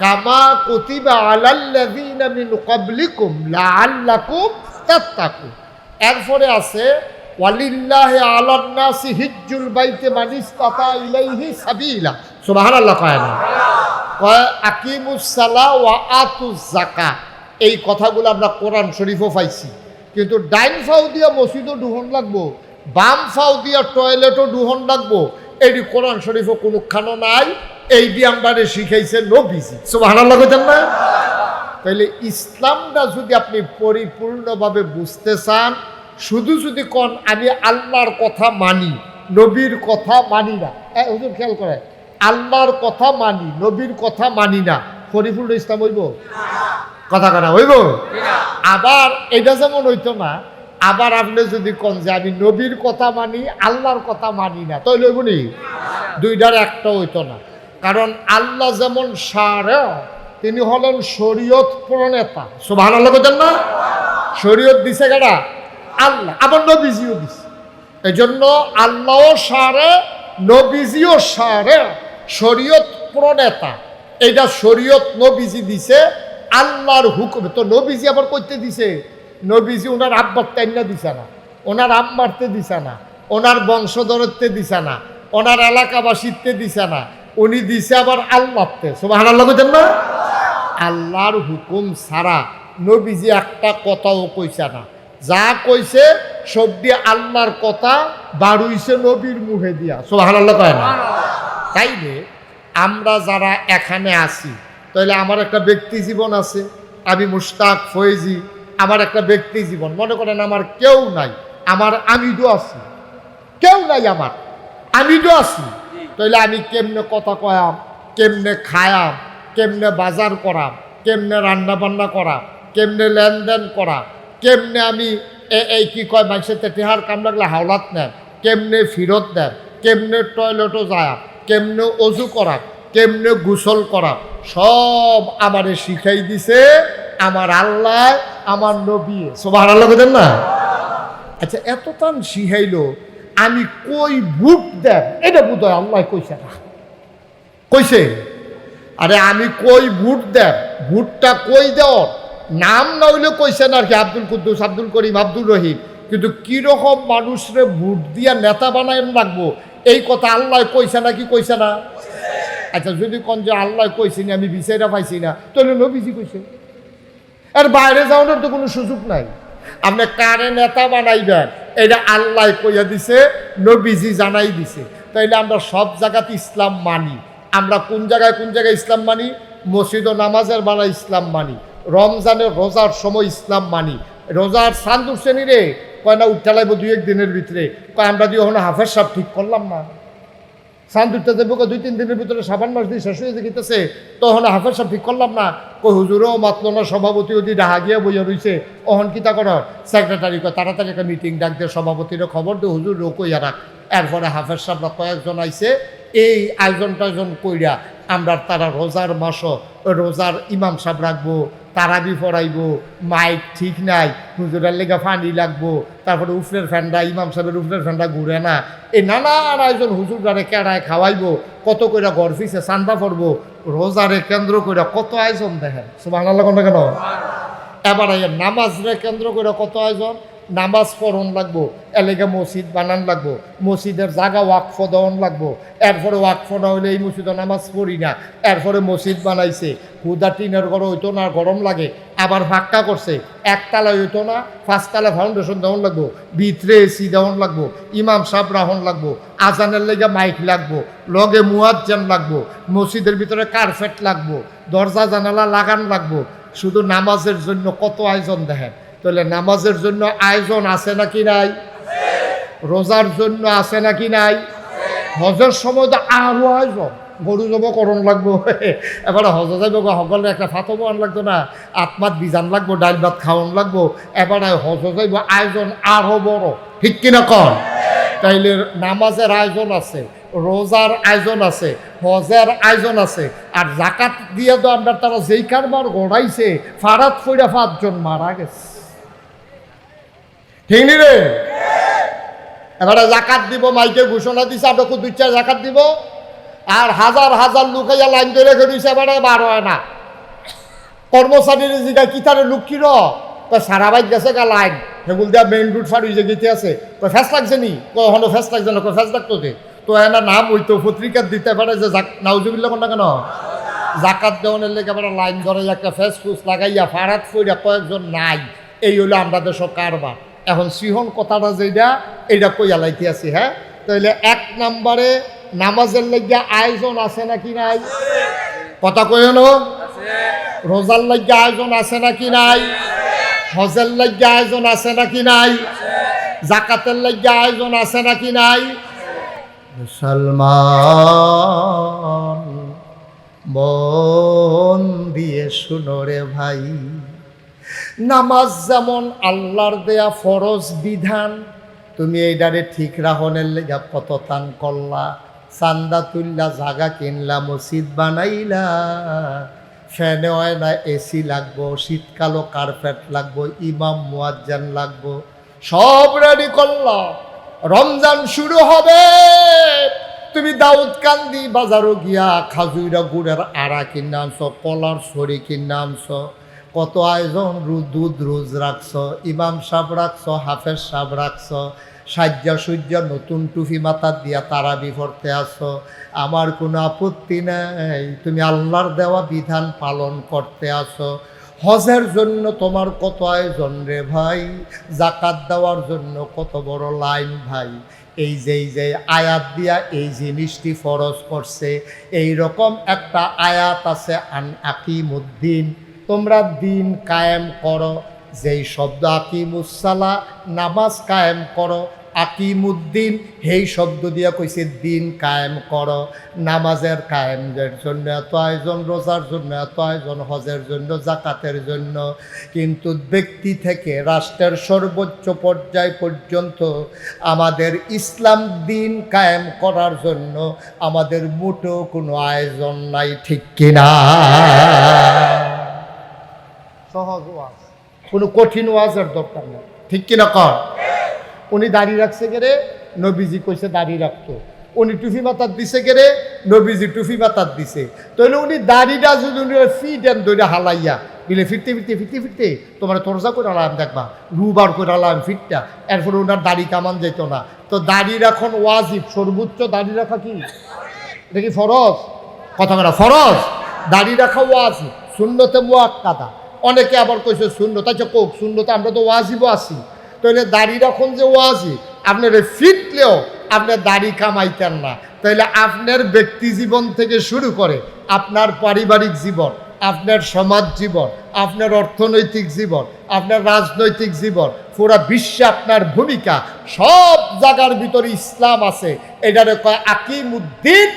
কামা কুতিবা আলাল্লাযীনা মিন ক্বাবলিকুম লাআল্লাকুম তাত্তাকুন। এরপরে আছে ওয়ালিল্লাহি আলান নাসি হিজ্জুল বাইতি মান ইসতাতা ইলাইহি সাবিলা। সুবহানাল্লাহ কয় না? কয় আকিমুস সালাহ ওয়া আতুজ যাকাত। এই কথাগুলো আমরা কোরআন শরীফও পাইছি। কিন্তু ডাইন ফাও দিয়া মসজিদও ঢুহন লাগবো, বাম ফাও দিয়া টয়লেটও ঢুহন লাগবো, এটি কোরআন শরীফও কোনোখানো নাই। এই দিয়ে আমরা শিখাইছে নবীজি। সুবহানাল্লাহ কইতেন না? তাইলে ইসলামটা যদি আপনি পরিপূর্ণভাবে বুঝতে চান, শুধু যদি কোন আমি আল্লাহর কথা মানি নবীর কথা মানি না, হুজুর খেয়াল করে, আল্লাহর কথা মানি নবীর কথা মানি না, পরিপূর্ণ ইসলাম হইব? কথা কথা হইব? আবার এটা যেমন হইতো না, আবার আপনি যদি কোন যে আমি নবীর কথা মানি আল্লাহর কথা মানি না, তাহলে হইব নি? দুইটার একটা হইতো না। কারণ আল্লাহ যেমন শারে, তিনি হলেন শরীয়ত প্রণেতা। সুবহানাল্লাহ বলেন না? শরীয়ত দিছে কারা? আল্লাহ। আবার নবীজিও দিছে। এই জন্য আল্লাহও শারে, নবীজিও শারে। শরীয়ত প্রণেতা, এইটা শরীয়ত নবীজি দিছে আল্লাহর হুকুমে। তো নবীজি আবার করতে দিছে, নবীজি ওনার আব্বার টাইনা দিছে না, ওনার আম্মারতে দিছে না, ওনার বংশধরত্বে দিছে না, ওনার এলাকাবাসীতে দিছে না, উনি দিছে আবার আল্লাহতে। সুবহানাল্লাহ বলেন না? আল্লাহর হুকুম ছাড়া নবীজি একটা কথাও কইছে না। যা কইছে সব দিয়ে আল্লাহর কথা বাড়ুইছে নবীর মুখে দিয়া। সুবহানাল্লাহ কয় না? তাইলে আমরা যারা এখানে আছি, তাহলে আমার একটা ব্যক্তি জীবন আছে, আমি মুশতাক ফয়েজি, আমার একটা ব্যক্তি জীবন। মনে করেন আমার কেউ নাই, আমার আমিদও আছি, কেউ নাই আমার, আমিদও আছি। তাহলে আমি কেমনে কথা কয়াম, কেমনে খায়াম, কেমনে বাজার করাম, কেমনে রান্না বান্না করা, কেমনে লেনদেন করা, কেমনে আমি এই কি কয় মানুষের টেহার কাম লাগলে হাওলাত নেন, কেমনে ফিরত দেন, কেমনে টয়লেটও যায়, কেমনে অজু করা, কেমনে গোসল করা, সব আমারে শিখাই দিছে আমার আল্লাহ, আমার নবী। সুবহানাল্লাহ বলেন না? আচ্ছা, এত টান শিখাইলো, আমি কই বুট দেন এটা বোধহয় আল্লাহ কইছে না, কইছে? আরে আমি কই বুট দেন, বুটটা কই দেও নাম না হইলে কইছেন আর কি, আব্দুল কুদ্দুস, আব্দুল করিম, আব্দুর রহিম। কিন্তু কিরকম মানুষরে বুট দিয়া নেতা বানায় রাখবো এই কথা আল্লাহ কইছে না কি কইছে না? আচ্ছা, যদি কোন যে আল্লাহ কইছি না, আমি বিচাইরা পাইছি না, তাহলে নবীজি কইছে। আর বাইরে যাওয়ানোর তো কোনো সুযোগ নাই। আপনি কারে নেতা বানাইবেন এটা আল্লাহ কইয়া দিছে, নবীজি জানাই দিছে। তাইলে আমরা সব জায়গাতে ইসলাম মানি। আমরা কোন জায়গায় ইসলাম মানি? মসজিদ ও নামাজের বেলা ইসলাম মানি, রমজানের রোজার সময় ইসলাম মানি। রোজার চাঁদ উঠছে নি রে, কয় না উঠতে লাগবো 2-1 দিনের ভিতরে, কয় আমরা দিয়ে ওখানে হাফেজ সাহেব ঠিক করলাম না, চাঁদ উঠতে যাবো 2-3 দিনের ভিতরে, সাবান মাস দিয়ে শেষ হয়ে যেতেছে, তখন হাফেজ সাহেব ঠিক করলাম না। কই হুজুরও মাতল না, সভাপতি ওদি ডাহা গিয়ে বইয়া রয়েছে, অহন কিতা কর সেক্রেটারি কয় তাড়াতাড়ি একটা মিটিং ডাক দিয়ে সভাপতিরও খবর দিয়ে হুজুর রোকইয়া রাখ। এরপরে হাফেজ সাহেবরা কয়েকজন আইছে, এই আয়োজন টায়োজন কইরা আমরা তারা রোজার মাসও রোজার ইমাম সাহেব রাখবো, তারাবি পড়াইবো, মাইক ঠিক নাই, হুজুরের লেগে পানি লাগবো, তারপরে উফরের ফ্যান্ডা, ইমাম সাহেবের উফরের ফ্যান্ডা ঘুরে না, এই নানান আয়োজন, হুজুরারে কেড়ায় খাওয়াইবো, কত কইরা ঘর ফিসে চান্দা পড়বো, রোজারে কেন্দ্র কইরা কত আয়োজন দেখেন। সুবহানাল্লাহ কোনটা কেন? এবার নামাজরে কেন্দ্র করে কত আয়োজন, নামাজ পড়ন লাগবো, এলাকা মসজিদ বানান লাগবো, মসজিদের জায়গা ওয়াকফ দেওয়ান লাগবো, এরপরে ওয়াকফ না হইলে এই মসজিদে নামাজ পড়ি না, এরপরে মসজিদ বানাইছে, হুদা টিনের ঘর হইতো না, গরম লাগে, আবার ফাঁক্কা করছে, একতলা হইতো না, 5তলা ফাউন্ডেশন দেওয়ান লাগবো, ভিতরে এসি দেওয়ান লাগবো, ইমাম সাহেব রাহন লাগবো, আজানের লেগে মাইক লাগবো, লগে মুয়াজ্জিন লাগবো, মসজিদের ভিতরে কার্পেট লাগবো, দরজা জানালা লাগান লাগবো। শুধু নামাজের জন্য কত আয়োজন দেখেন। তাহলে নামাজের জন্য আয়োজন আছে নাকি নাই? রোজার জন্য আছে নাকি নাই? হজের সময় তো আরো আয়োজন, গরু জব করণ লাগবো, এবারে হজ যাইব সকলে একটা ফাতব আন লাগতো না, আত্মাত বিজান লাগবো, ডাইল ভাত খাওয়ান লাগবো, এবারে হজ যাইব, আয়োজন আরো বড়, ঠিক কিনা কন? তাইলে নামাজের আয়োজন আছে, রোজার আয়োজন আছে, হজের আয়োজন আছে, আর জাকাত দিয়ে তো আমরা তারা যেই কারবার গড়াইছে, ফারাত ফইরা 5 জন মারা গেছে, ঠিক নি রে? এবারে জাকাত দিব, মাইকে ঘোষণা দিছে আমরা 2-4 জাকাত দিব, আর হাজার হাজার লোক লাইন ধরে দিছে, এবারে বার হয় না। কর্মচারীর জিগা কি তারে লোক কির সারা বাইক গেছে গা লাইন, সেগুলো দিয়া মেইন রুট ফার হয়ে গেতে আছে, ফেস লাগছে নি, কখনো ফেস লাগছে না, ফেস লাগতো দে তো এনা নাম হইতো পত্রিকার দিতে পারে যে নাউজুবিল্লাহ কোনটা কেন জাকাত দেওয়ানের লেগে আবার লাইন ধরে একটা ফেস ফুস লাগাইয়া ফারাত ফইরা কয়েকজন নাই, এই হইলো আমরা দেশ কারবার। এখন সিহন কথাটা যেটা এইটা কইয়া লাইতে আছি। হ্যাঁ, তাহলে 1 নম্বরে নামাজের লাগিয়া আয়োজন আছে নাকি নাই? কথা কইল। রোজার লাগিয়া আয়োজন আছে নাকি নাই? হজের লাগিয়া আয়োজন আছে নাকি নাই? জাকাতের লাগিয়া আয়োজন আছে নাকি নাই? মুসলমান মন দিয়ে শুনো রে ভাই, নামাজ যেমন আল্লাহর দেয়া ফরজ বিধান, তুমি এইটারে ঠিক রাহনের লেগা কত তান করলা, চান্দা তুললা, জাগা কিনলা, মসজিদ বানাইলা, ফ্যানে হয় না এসি লাগবো, শীতকালও কার্পেট লাগবো, ইমাম মুয়াজ্জিন লাগবো, সব রেডি করলা। রমজান শুরু হবে, তুমি দাউদকান্দি বাজারও গিয়া খাজুইরা গুড়ের আড়া কিনে আনছো, কলার ছড়ি কিনে আনছো, কত আয়োজন, দুধ রোজ রাখছো, ইমাম সাহেব রাখছো, হাফেজ সাহেব রাখছো, সাজ্জা সূর্যা নতুন টুপি মাথার দিয়া তারাবি পড়তে আসো। আমার কোনো আপত্তি নেই, তুমি আল্লাহর দেওয়া বিধান পালন করতে আসো। হজের জন্য তোমার কত আয়োজন রে ভাই, জাকাত দেওয়ার জন্য কত বড় লাইন ভাই। এই যে আয়াত দিয়া এই জিনিসটি ফরজ করছে, এই রকম একটা আয়াত আছে, আন আকিমুদ্দিন, তোমরা দিন কায়েম করো। যেই শব্দ আকিমুসসালা, নামাজ কায়েম করো, আকিমুদ্দিন এই শব্দ দিয়া কইছে দিন কায়েম করো। নামাজের কায়েমের জন্য এত আয়োজন, রোজার জন্য এত আয়োজন, হজের জন্য, জাকাতের জন্য, কিন্তু ব্যক্তি থেকে রাষ্ট্রের সর্বোচ্চ পর্যায় পর্যন্ত আমাদের ইসলাম দিন কায়েম করার জন্য আমাদের মোটেও কোনো আয়োজন নাই, ঠিক কিনা? সহজ ওয়াজ, কোনো কঠিন ওয়াজের দরকার নেই, ঠিক কিনা কর? উনি দাড়ি রাখছে গেরে, নবীজি কইছে দাড়ি রাখতো। উনি টুফি মাথার দিছে গেরে, নবীজি টুফি মাথার দিছে। তাহলে উনি দাড়িটা যদি উনি ফিট এন দইটা হালাইয়া বিলে ফিরতে ফিরতে ফিরতে ফিরতে তোমার তরজা করে আলাম, দেখবা রুবার করে আলাম ফিটটা, এরপরে ওনার দাড়ি কামান যেত না। তো দাড়ি রাখন ওয়াজিব, সর্বোচ্চ দাড়ি রাখা কি এটা কি ফরজ? কথা বলা ফরজ, দাড়ি রাখা ওয়াজিব, সুন্নতে মুআক্কাদা। অনেকে আবার কইছে সুন্নত, আচ্ছা কোক সুন্নতে, আমরা তো ওয়াজিবও আছি। তাহলে দাড়ি রাখুন যে ওয়াজিব, আপনার ফিটলেও আপনার দাড়ি কামাইতেন না। তাহলে আপনার ব্যক্তি জীবন থেকে শুরু করে আপনার পারিবারিক জীবন, আপনার সমাজ জীবন, আপনার অর্থনৈতিক জীবন, আপনার রাজনৈতিক জীবন, পুরা বিশ্বে আপনার ভূমিকা, সব জায়গার ভিতরে ইসলাম আছে। এটারে কয় আকিমুদ্দিন,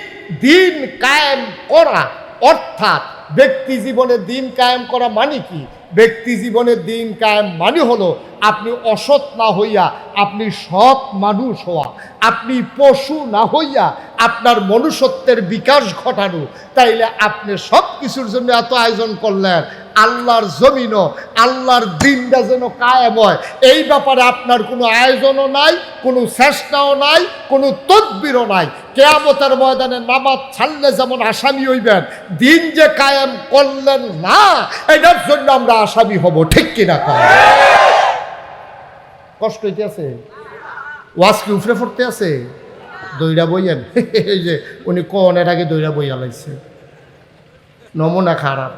দিন কায়েম করা। অর্থাৎ ব্যক্তি জীবনে দিন কায়েম করা মানে কি? ব্যক্তি জীবনে দিন কায়েম মানে হলো আপনি অসৎ না হইয়া আপনি সৎ মানুষ হওয়া, আপনি পশু না হইয়া আপনার মনুষ্যত্বের বিকাশ ঘটানো। তাইলে আপনি সব কিছুর জন্য এত আয়োজন করলেন, আল্লাহর জমিনও আল্লাহর দিনটা যেন কায়েম হয়, এই ব্যাপারে আপনার কোনো আয়োজনও নাই, কোনো চেষ্টাও নাই, কোনো তদবিরও নাই। কিয়ামতের ময়দানে নামাজ ছাড়লে যেমন আসামি হইবেন, দিন যে কায়েম করলেন না এটার জন্য আমরা আসামি হব, ঠিক কিনা? কষ্ট হইতে আছে, ওয়াজ কি উফরে পড়তে আছে? দইরা বইয়েন, এই যে উনি কনের আগে দইরা বইয়া লাইছে, নমুনা খারাপ।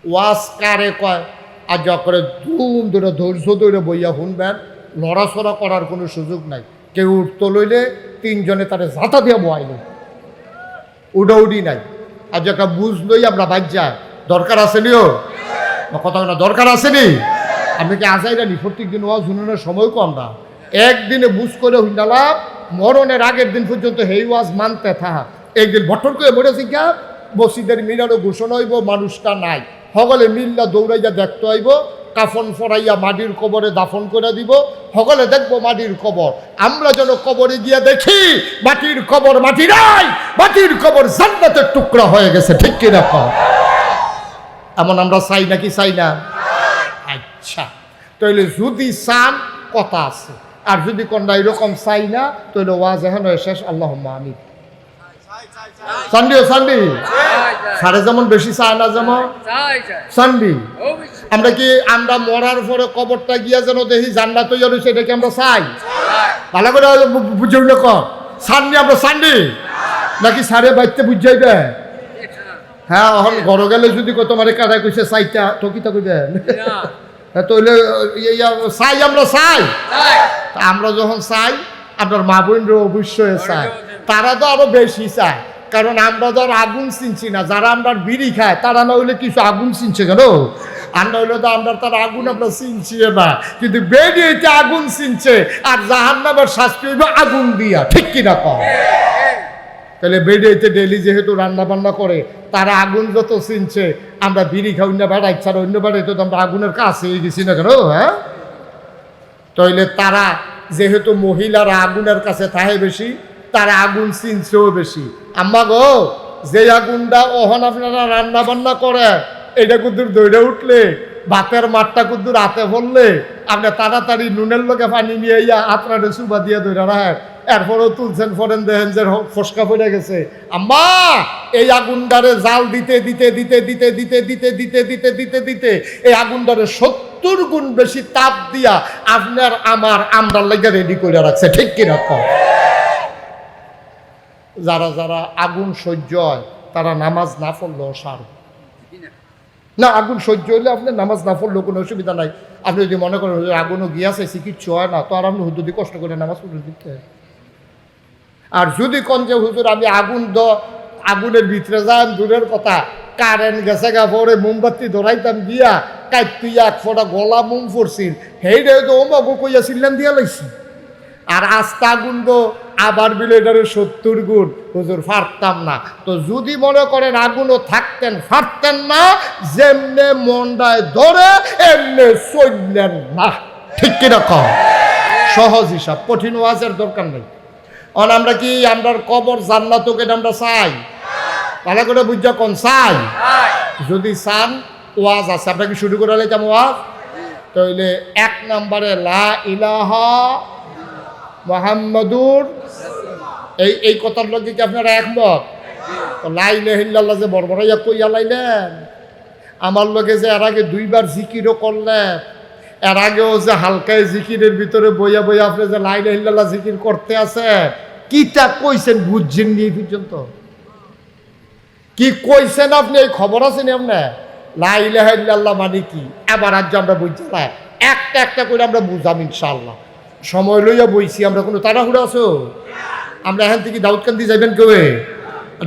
ওয়াজ কারে কয়? আর যা করে ধুম ধরে ধৈর্য ধরে বইয়া শুনবেন, লড়াচড়া করার কোনো সুযোগ নাই। কেউ উঠতো লইলে তিনজনে তারা জাতা দিয়ে বয়াইল, উডাউডি নাই। আর যে একটা বুঝ লই আমরা বাদ যায়, দরকার আসেনিও কথা না, দরকার আসেনি। আপনি কি আসাই জানি প্রত্যেক দিন ওয়াজ শুনানোর সময় কম না, একদিনে বুঝ করে হুন্ডালাম, মরণের আগের দিন পর্যন্ত হেই ওয়াজ মানতে থাকা। একদিন বটর করে মরেছি গা, মসজিদের মিনারও ঘোষণা হইব মানুষটা নাই, সকলে মিল্লা দৌড়াইয়া দেখতে হইব, কাফন ফরাইয়া মাটির কবরে দাফন করে দিব, সকলে দেখবো মাটির কবর। আমরা যেন কবরে গিয়া দেখি মাটির কবর মাটি নাই, মাটির কবর জান্নাতের টুকরা হয়ে গেছে, ঠিক কিনা? এমন আমরা চাই নাকি চাই না? আচ্ছা, তাইলে যদি চান কথা আছে, আর যদি কোনটা এরকম চাই না তাহলে ওয়াজ এখন শেষ। আল্লাহুম্মা আমিন। সান্ডিও সান্ডি সারে যেমন বেশি চায় না, যেমন সান্ডি আমরা কি আমরা মরার পরে কবরটা গিয়া যেন দেখি জান্নাত হইয়া রয়েছে, এটা কি আমরা চাই? ভালো করে বুঝে উঠলে কর সান্ডি, আমরা সান্ডি নাকি সারে বাইতে বুঝাইবে? হ্যাঁ, এখন ঘর গেলে যদি তোমার কাটা কইছে চাইটা টকিতা কইবেন, তাহলে চাই, আমরা চাই। আমরা যখন চাই আপনার মা বোনরা অবশ্যই চায়, তারা তো আরো বেশি চায়, কারণ আমরা তো আর আগুন চিনছি না। যারা আমরা বিড়ি খায় তারা না হইলে কিছু আগুন চিনছে কেন? আমরা হইলে তো আমরা তার আগুন আমরা চিনছি না, কিন্তু বেরিয়েতে আগুন চিনছে, আর জাহান্নামের শাস্তি হইব আগুন দিয়া, ঠিক কিনা? তাহলে বেরিয়েতে ডেলি যেহেতু রান্না বান্না করে তারা আগুন যত চিনছে, আমরা বিড়ি খাই না বেড়াই ছাড়া অন্য বেড়াইতে তো আমরা আগুনের কাছে গেছি না কেন? হ্যাঁ, তাইলে তারা যেহেতু মহিলারা আগুনের কাছে থাকে বেশি, তারা আগুন চিনছেও বেশি। আম্মা গো, যে আগুনটা ওহন আপনারা রান্না বান্না করে, এটা কুদ্দুর দৌড়ে উঠলে ভাতের মাঠটা কুদ্দুর হাতে পড়লে আপনি তাড়াতাড়ি নুনের লোকে পানি নিয়ে ইয়া আপনার সুবা দিয়ে দৌড়া রাখেন, এরপরেও তুলছেন, ফরেন দেখেন যে ফসকা পড়ে গেছে। আম্মা এই আগুনটারে জাল দিতে দিতে দিতে দিতে দিতে দিতে দিতে দিতে দিতে দিতে এই আগুনটারে 70 গুণ বেশি তাপ দিয়া আপনার আমরার লাগে রেডি করে রাখছে, ঠিক কিনা? যারা যারা আগুন সহ্য হয় তারা নামাজ না পড়লেও সার না। আগুন সহ্য হইলে আপনি নামাজ না পড়লেও কোনো অসুবিধা নাই। আপনি যদি মনে করেন আগুনও গিয়াছে চিকিৎসা হয় না, তো আর আপনি হুজুর কষ্ট করে নামাজ পড়ে দিতে। আর যদি কোন যে হুজুর আমি আগুনের ভিতরে যান দূরের কথা, কারেন্ট গেছে গা পরে মোমবাতি ধরাইতাম দিয়া কাইতুই এক ফোটা গলা মোম পড়ছিল, হেইটা তো ওমাগো কইয়া সিল্লাম দিয়া লাইছি। আর আস্তা আগুন তো আবার বিলে এটারে 70 গুণ, হুজুর ফারতাম না। তো যদি মনে করেন আগুনও থাকতেন ফারতেন না, যেমনে মন্ডায় ধরে এমনে চললেন না, ঠিক কিনা? সহজ হিসাব, কঠিন ওয়াজের দরকার নেই। অন আমরা কি আমরার কবর জান্নাতকে আমরা চাই? ভালো করে বুঝা কোন চাই? যদি চান ওয়াজ আছে, আপনাকে শুরু করে লাইতাম ওয়াজ। তাইলে 1 নম্বরে লা ইলাহা মুহাম্মাদুর, এই কথার লগে কি আপনারা একমত? তো লা ইলাহা ইল্লাল্লাহ যে বড়বড়াইয়া কইয়া লাইলেন, আমার লগে যে এর আগে 2 বার জিকিরও করলেন, এর আগেও যে হালকায় জিকিরের ভিতরে বইয়া বইয়া আপনি যে লা ইলাহা ইল্লাল্লাহ জিকির করতে আছে, কিটা কইছেন বুঝছেন নি পর্যন্ত? কি কইছেন আপনি এই খবর আছে নি আপনার? লা ইলাহা ইল্লাল্লাহ মানে কি এবার আজ আমরা বুঝলাম, একটা একটা করে আমরা বুঝাম ইনশাআল্লাহ। সময় লইয়া বইছি আমরা, কোনো তাড়াহুড়া আছো? আমরা এখান থেকে দাউদকান্দি যাইবেন কেউ,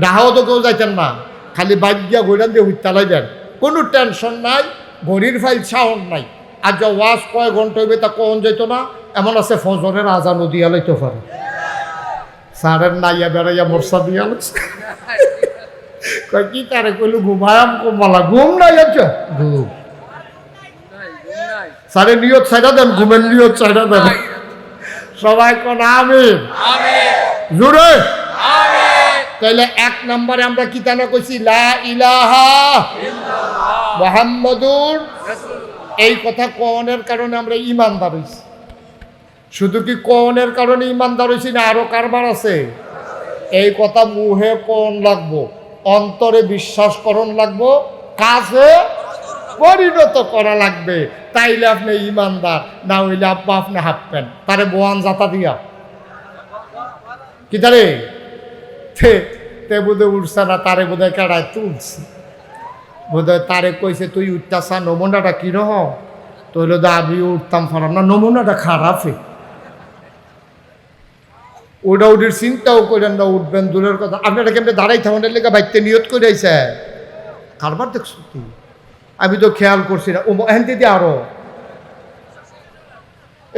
ডাহাও তো কেউ যাইতেন না, খালি বাইক দিয়া ঘোরান দিয়ে হুইতে লাইবেন, কোনো টেনশন নাই, ঘড়ির ফাইল সাউন্ড নাই। আর যা ওয়াজ কয় ঘন্টা হইবে তা কখন যাইতো না, এমন আছে ফজরের আজানও দিয়া লাইতে পারে, সারের নাইয়া বেড়াইয়া মরসা দিয়া লাগছে। কয় কি তারে কইল ঘুমায়াম কমালা, ঘুম নাই আছে, ঘুম সারে নিয়ত ছাইড়া দেন, ঘুমের নিয়ত ছাইড়া দেন। সবাই কোন আমিন, জোরে। তাইলে 1 নম্বরে আমরা কি তানা কইছি? লা ইলাহা মুহাম্মাদুর। এই কথা কোনের কারণে আমরা ইমানদার হইছি। শুধু কি কোনের কারণে ইমানদার হইছি না, আরো কারবার আছে? এই কথা মুহে কোন লাগবো, অন্তরে বিশ্বাস করণ লাগবো, কাজে পরিণত করা লাগবে, তাইলে আপনি ইমানদার। না হইলে আব্বা আপনি হাঁপবেন তারে বোয়ান জাতা দিয়া কি তারে তে বোধে উঠছে না, তারে বোধহয় কাড়ায় তুলছে, বোধহয় তারে কইছে তুই উঠতাছা, নমুনাটা কিরকম? তো হইলো আমি উঠতাম পারাম না, নমুনাটা খারাপে। ওটা উঠির চিন্তাও করেন না, উঠবেন দূরের কথা। আপনারা কেমনি দাঁড়াই থামানের লেগে বাইতে নিয়ত করে আইছে, কারবার দেখছো তুই? আমি তো খেয়াল করছি না। ও এখান থেকে আরো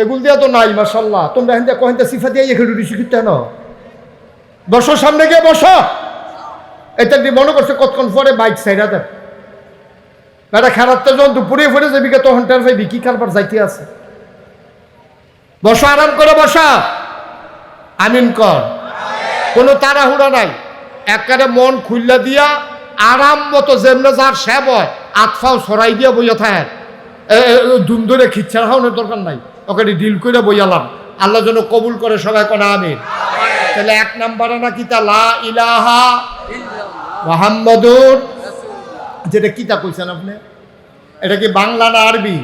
এগুল দিয়া তো নাই মাশাল্লাহ। তোমরা এখান থেকে কহেন সিফা দিয়ে এখানে ঋষি করতে না, বসো সামনে গিয়ে বসো। এটা দিয়ে মনে করছে কতক্ষণ পরে বাইক সাইডা দেন, এটা খারাপটা যখন দুপুরে ফেরে যাবি তখন টের পাইবি কি কারবার যাইতে আছে। বসো, আরাম করে বসা, আমিন কর, কোনো তাড়াহুড়া নাই। একেবারে মন খুললা দিয়া আরাম মতো যেমনে যার সেব হয় আতফাও সরাই দিয়া বইয়া থাকেন, ধুম ধরে খিচ্ছার খাওয়ানোর দরকার নাই, ওকে ডিল করে বইয়ালাম। আল্লাহ যেন কবুল করে, সবাই কোন আমিন। তাহলে 1 নম্বরে না কিতা লা ইলাহা মুহাম্মাদুর, যেটা কিতা কইছেন আপনি? এটা কি বাংলা না আরবি?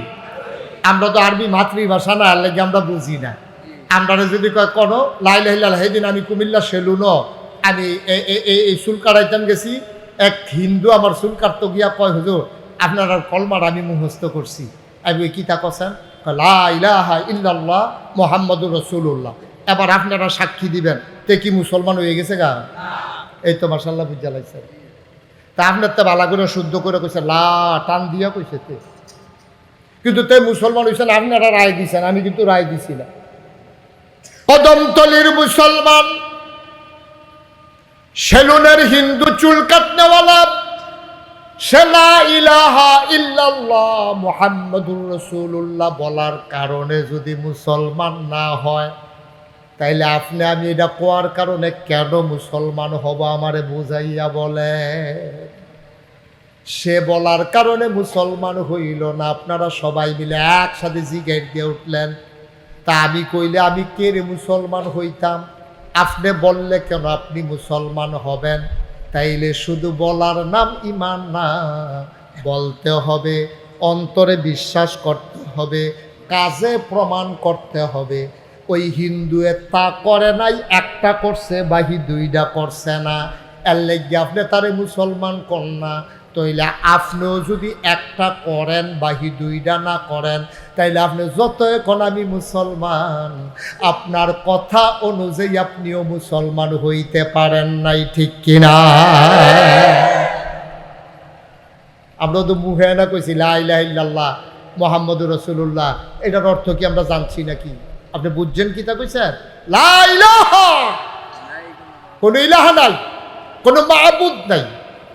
আমরা তো আরবি মাতৃভাষা না, আর লাগে আমরা বুঝি না। আমরা যদি কয় কোনো লা ইলাহা ইল্লাল্লাহ, সেদিন আমি কুমিল্লা সেলুন আমি এই চুল কাটাইতাম গেছি, এক হিন্দু আমার চুল কাটতে গিয়া কয় হুজুর আপনার আর কলমার আমি মুখস্থ করছি। আমি কিতা কছেন? লা ইলাহা ইল্লাল্লাহ মুহাম্মাদুর রাসূলুল্লাহ। এবার আপনারা সাক্ষী দিবেন, তে কি মুসলমান হয়ে গেছে গা? এই তো মাশাআল্লাহ বুঝা লাগছে। তা আপনার তো ভালো করে শুদ্ধ করে কইছে, লা টান দিয়া কইছে তে, কিন্তু তে মুসলমান হয়েছেন, আপনারা রায় দিছেন, আমি কিন্তু রায় দিছি না। কদমতলির মুসলমান, সেলুনের হিন্দু চুল কাটনেওয়ালা, সে লা ইলাহা ইল্লাল্লাহ মুহাম্মাদুর রাসূলুল্লাহ বলার কারণে যদি মুসলমান না হয়, তাইলে আপনি আমি এটা কোয়ার কারণে কেন মুসলমান হব আমারে বুঝাইয়া বলে। সে বলার কারণে মুসলমান হইল না, আপনারা সবাই মিলে একসাথে জিগাইর দিয়ে উঠলেন। তা আমি কইলে আমি কে রে মুসলমান হইতাম? আপনি বললে কেন আপনি মুসলমান হবেন? তাইলে শুধু বলার নাম ঈমান না, বলতে হবে, অন্তরে বিশ্বাস করতে হবে, কাজে প্রমাণ করতে হবে। ওই হিন্দুয়ে তা করে নাই, একটা করছে বাহি দুইটা করছে না, এর লেগে আপনি তারে মুসলমান কর না। তাইলে আপনিও যদি একটা করেন বাহি দুইটা না করেন, তাইলে আপনি যত এখন আমি মুসলমান, আপনার কথা অনুযায়ী আপনিও মুসলমান হইতে পারেন নাই, ঠিক কিনা? আমরা তো মুখে না কইছি লা ইলাহা ইল্লাল্লাহ মুহাম্মাদুর রাসূলুল্লাহ, এটার অর্থ কি আমরা জানছি নাকি? আপনি বুঝছেন কি তা কইছেন? লা ইলাহা, কোনো ইলাহা নাই, কোনো মাবুদ নাই,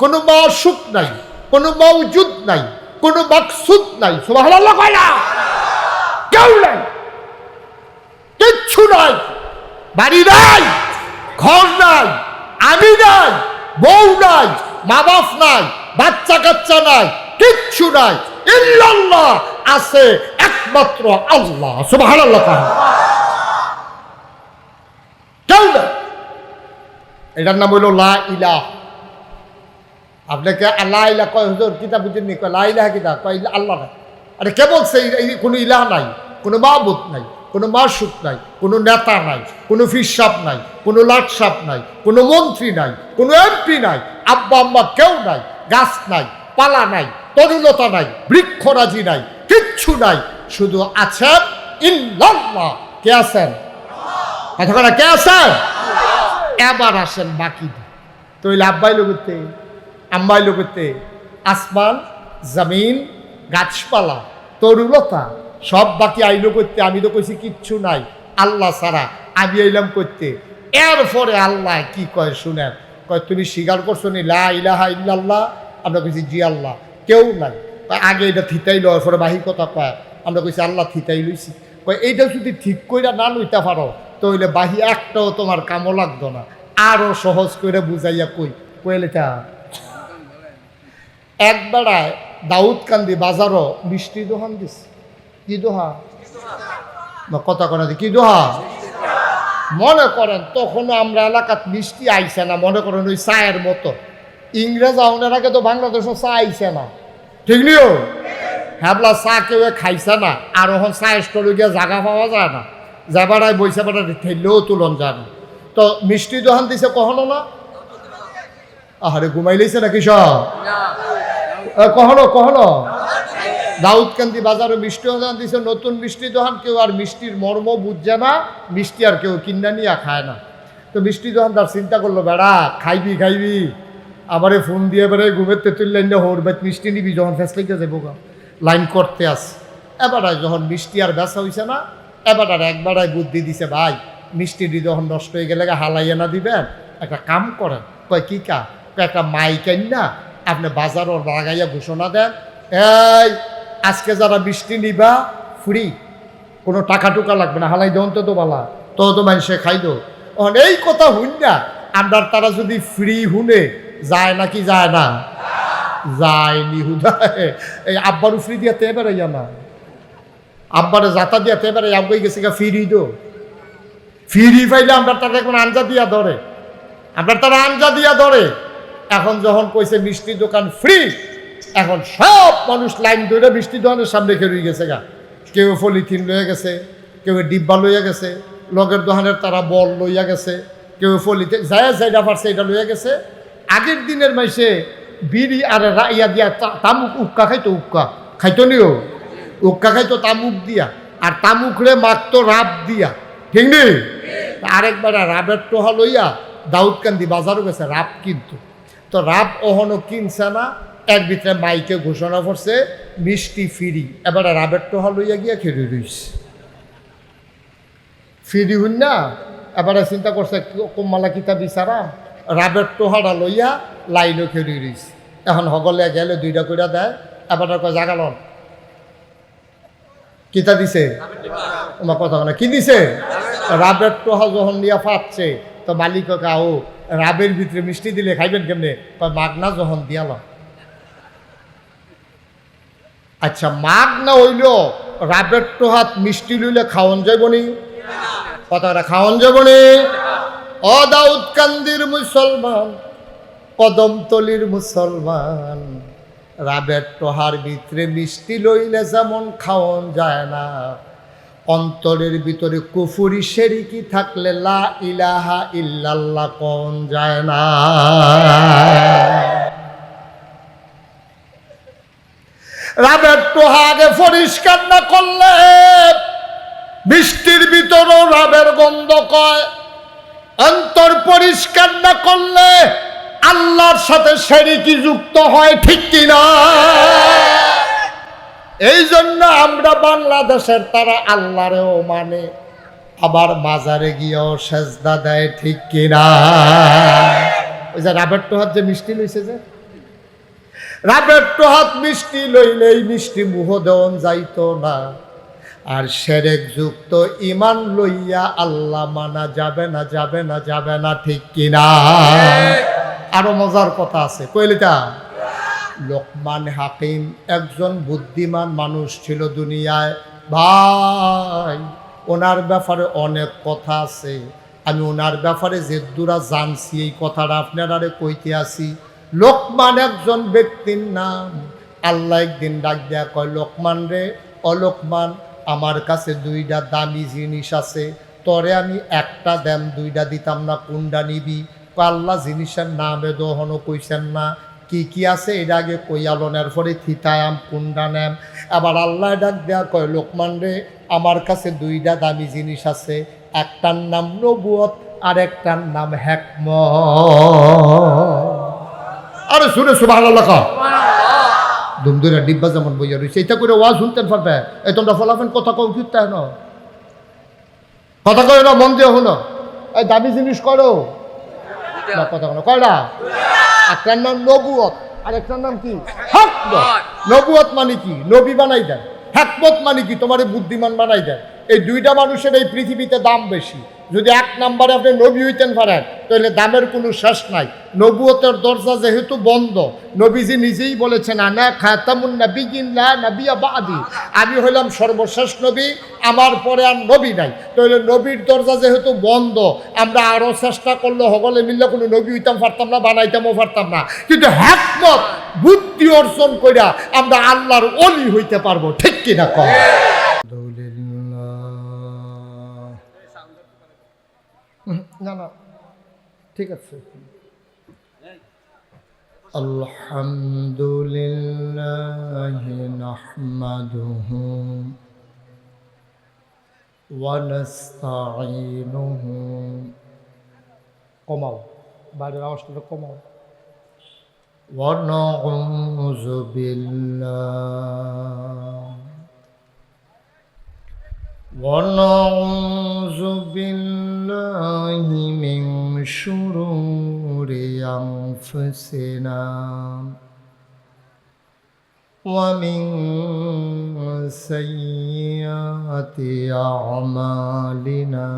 কোনো মাশুক নাই, কোনো মাওজুদ নাই, কোনো মাকসুদ নাই। সুবহানাল্লাহ কয় না? কেউ নাই, কিচ্ছু নাই, বাড়ি নাই, ঘর নাই, আমি নাই, বউ নাই, মা বাপ নাই, বাচ্চা কাচ্চা নাই, কিচ্ছু নাই। ইল্লাল্লাহ, আছে একমাত্র আল্লাহ। সুবহানাল্লাহ। কেউ নাই, এটার নাম হইল লা ইলাহা। আপনাকে লা ইলাহা কয় হুজুর কিতাব বুঝেননি, কয় লা ইলাহা কিতাব, কয় আল্লাহ নাই। আরে কে বলছে কোনো ইলাহা নাই, কোনো মাবুদ নাই, কোনো মাশুক নাই, কোনো নেতা নাই, কোনো ফিরসাপ নাই, কোনো লাটসাপ নাই, কোনো মন্ত্রী নাই, কোনো এমপি নাই, আব্বা আম্মা কেউ নাই, গাছ নাই, পালা নাই, তরুলতা নাই, বৃক্ষরাজি নাই, কিচ্ছু নাই, শুধু আছেন ইল্লাল্লাহ। কে আছেন? কথা কথা, কে আছেন? এবার আসেন বাকি। তৈলে আব্বাই লোকতে, আম্বাই লোকতে, আসমান জমিন গাছপালা তরুলতা সব বাকি আইলো করতে। আমি তো কইছি কিচ্ছু নাই আল্লাহ ছাড়া, আমি আইলাম করতে। এরপরে আল্লাহ কি কয় শুনেন, কয় তুমি স্বীকার করছো নি লা ইলাহা ইল্লাল্লাহ? আমরা কইছি জি আল্লাহ, কেউ নাই। আগে এটা থিতাইল, এরপরে বাহি কথা কয়। আমরা কইছি আল্লাহ থিতাই লইছি। কয় এইটা যদি ঠিক কইরা না লইতে পারো তাহলে বাহি একটাও তোমার কামও লাগতো না, আরো সহজ করে বুঝাইয়া কইলে তা একবারায় দাউদকান্দি বাজারও মিষ্টি দোহান দিস। কি দোহা? কথা কনা দি কি দোহা? মনে করেন তখনও আমরা এলাকাত মিষ্টি আইছে না, মনে করেন ওই চায়ের মতো। ইংরেজ আউনের আগে তো বাংলাদেশও চা আইছে না, ঠিক নিও? হ্যাবলা চা কেউ খাইছে না, আর এখন চা স্টলে গিয়ে জায়গা পাওয়া যায় না, যাবারায় বৈশা বেড়া ঠেললেও তুলন যায় না। তো মিষ্টি দোকান দিছে কখনো না? আহারে ঘুমাই লইছে নাকি সব? কখনো কখনো দাউদকান্দি বাজারে মিষ্টি দোকান দিছে, নতুন মিষ্টি দোকান। কেউ আর মিষ্টির মর্ম বুঝছে না, মিষ্টি আর কেউ কিনা নিয়ে খায় না। তো মিষ্টি দোকানদার চিন্তা করলো, বেড়া খাইবি খাইবি, আমারে ফোন দিয়ে বেড়ে ঘুমের তেতুল লাইন হোর বেত মিষ্টি নিবি, যখন ফেস লেগে যাবো লাইন করতে আস। এবারায় যখন মিষ্টি আর বেচা হইছে না, এবার আর একবারায় বুদ্ধি দিছে, ভাই মিষ্টিটি যখন নষ্ট হয়ে গেলে হালাইয়া না দিবেন, একটা কাম করেন। কয় কি কা? একটা মাইক না আপনি বাজারও লাগাইয়া ঘোষণা দেন, এই আজকে যারা মিষ্টি নিবা ফ্রি, কোনো টাকা টুকা লাগবে না, হালাই দেন তো বালা, তো মানুষে খাইদ। এই কথা হুন না, আমরা তারা যদি ফ্রি হুনে যায় নাকি যায় না? যায়নি হুদায়। এই আব্বারও ফ্রি দিয়াতে এবারে না, আব্বারে যাতা দিয়াতে এবারে আব্বাই গেছে গা ফ্রি দো। ফ্রি পাইলে আমরা তারা এখন আঞ্জা দিয়া ধরে, আমরা তারা আঞ্জা দিয়া ধরে। এখন যখন কইছে মিষ্টি দোকান ফ্রি, এখন সব মানুষ লাইন ধরে মিষ্টি দোকানের সামনে খেয়ে গেছে গা। কেউ পলিথিন লইয়া গেছে, কেউ ডিব্বা লইয়া গেছে, লগের দোকানের তারা বল লইয়া গেছে, কেউ পলিথিন যায় যাইটা পারছে এটা লইয়া গেছে। আগের দিনের মাইসে বিড়ি আর ইয়া দিয়া তামুক উক্কা খাইতো, উক্কা খাইতো নিও, উক্কা খাইতো তামুক দিয়া, আর তামুকরে মাখতো রাব দিয়া, ঠিক নেই? আরেকবার রাবের টোহা লইয়া দাউদকান্দি বাজারও গেছে রাব কিনতো। তো রাব ওহনো কিনছে না, এর ভিতরে মাইকে ঘোষণা করছে মিষ্টি ফ্রি। এবার রাবের টোহা লইয়া গিয়া খেয়ে রইছে ফ্রি হইন না। এবারে চিন্তা করছে কোমালা কিতা বিচারা, রাবের টোহাটা লইয়া লাইনও খেয়ে রইছে। এখন হগলে গেলে দুইটা কইরা দেয়। এবার কয় জাগালন কিতা দিছে, তোমার কথা না কি দিছে? রাবের টোহা যখন নিয়ে পাচ্ছে, তো মালিক কাও রাবের ভিতরে মিষ্টি দিলে খাইবেন কেমনে? মাগনা যখন দিয়াল। আচ্ছা মাগনা হইল রাবের টোহাত মিষ্টি লইলে খাওয়ান যাইব নি? কথাটা খাওয়ান যাব নি? ও দাউদকান্দির মুসলমান, কদমতলির মুসলমান, রাবের টোহার ভিতরে মিষ্টি লইলে যেমন খাওয়ান যায় না, অন্তরের ভিতরে কুফুরি শিরকি থাকলে লা ইলাহা ইল্লাল্লাহ কোন যায় না। রাবের টোহা আগে পরিষ্কার না করলে মিষ্টির ভিতরেও রাবের গন্ধ কয়। অন্তর পরিষ্কার না করলে আল্লাহর সাথে শিরকি যুক্ত হয়, ঠিক কিনা? এই জন্য আমরা বাংলাদেশের তারা আল্লাহরেও মানে, আবার মাজারে গিয়েও সেজদা দেয়, ঠিক কিনা? ওই যে রাবের টোহাত যে মিষ্টি লইছে, যে রাবের টোহাত মিষ্টি লইলেই মিষ্টি মুহ দেওয়ান যাইতো না। আর শিরক যুক্ত ঈমান লইয়া আল্লাহ মানা যাবে না, যাবে না, যাবে না, ঠিক কিনা? আরো মজার কথা আছে, কইলিটা লোকমান হাকিম একজন বুদ্ধিমান মানুষ ছিল দুনিয়ায়। ভাই, ওনার ব্যাপারে অনেক কথা আছে, আমি ওনার ব্যাপারে যে দূরা জানছি এই কথাটা আপনারা কইতে আসি। লোকমান একজন ব্যক্তির নাম। আল্লাহ একদিন ডাক দেয়া কয়, লোকমান রে, অলোকমান, আমার কাছে দুইটা দামি জিনিস আছে, তরে আমি একটা দেম দুইটা দিতাম না, কোনটা নিবি? আল্লাহ জিনিসের নামে দহনও কইছেন না, কি কি আছে এটা আগে কইয়ালনের পরে থিতায়াম কোনটা নেম। আবার আল্লাহ ডাক দেয়া কয়, লোকমান রে, আমার কাছে দুইটা দামি জিনিস আছে, একটার নাম নবুয়ত আর একটার নাম হিকমত। আরে শুনে সুবহানাল্লাহ, দুমদুরা ডিব্বা যেমন বইয়া রয়েছে, এটা করে ওয়াজ শুনতেন পারবে। এই তোমরা ফলাফেন কথা কও কিনতে না, কথা কয় না, মন দিয়ে হলো। এই দামি জিনিস করো না, কথা কোনো কয়টা। একটার নাম নবুয়ত আর একটার নাম কি? হিকমত। নবুয়ত মানে কি? নবী বানাই দেন। হিকমত মানে কি? তোমারে বুদ্ধিমান বানাই দেন। এই দুইটা মানুষের এই পৃথিবীতে দাম বেশি। যদি এক নম্বরে আপনি নবী হইতেন পারেন, তাহলে দামের কোনো শেষ নাই। নবুয়তের দরজা যেহেতু বন্ধ, নবীজি নিজেই বলেছেন, আনা খাতামুন নাবিয়্যিন লা নাবিয়্যা বা'দি, আমি হইলাম সর্বশেষ নবী, আমার পরে আর নবী নাই। তাহলে নবীর দরজা যেহেতু বন্ধ, আমরা আরও চেষ্টা করলে সকলে মিললে কোনো নবী হইতাম পারতাম না, বানাইতামও পারতাম না। কিন্তু হিকমত বুদ্ধি অর্জন কইরা আমরা আল্লাহর ওলি হইতে পারবো, ঠিক কিনা কম? না না, ঠিক আছে। আলহামদুলিল্লাহি নাহমাদুহু ওয়া নাস্তাঈনুহু। কমাও, বাইরের আওয়াজটা কমাও। ওয়া নাউযু বিল্লাহ ونعوذ بالله من شرور أنفسنا ومن سيئات أعمالنا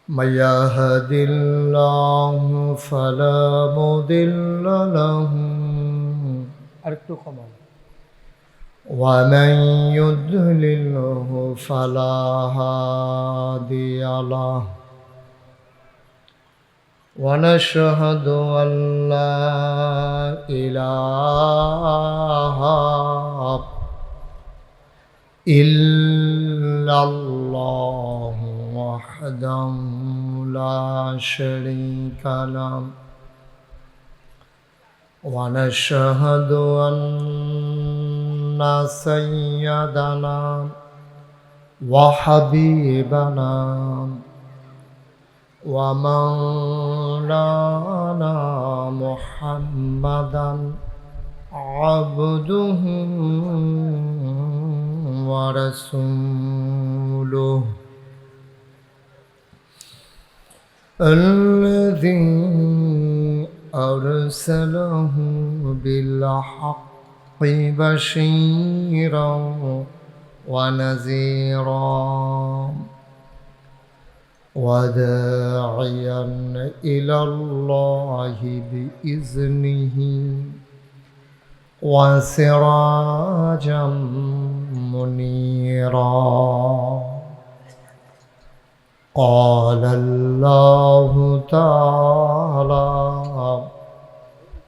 من يهد الله فلا مضل له ومن يضلله فلا هادي له ونشهد أن لا إله إلا الله وحده لا شريك له ونشهد أن سيدنا وحبيبنا ومولانا محمدا عبده ورسوله الذي أرسله بالحق بشيرا ونذيرا وداعيا إلى الله بإذنه وسراجا منيرا قال الله تعالى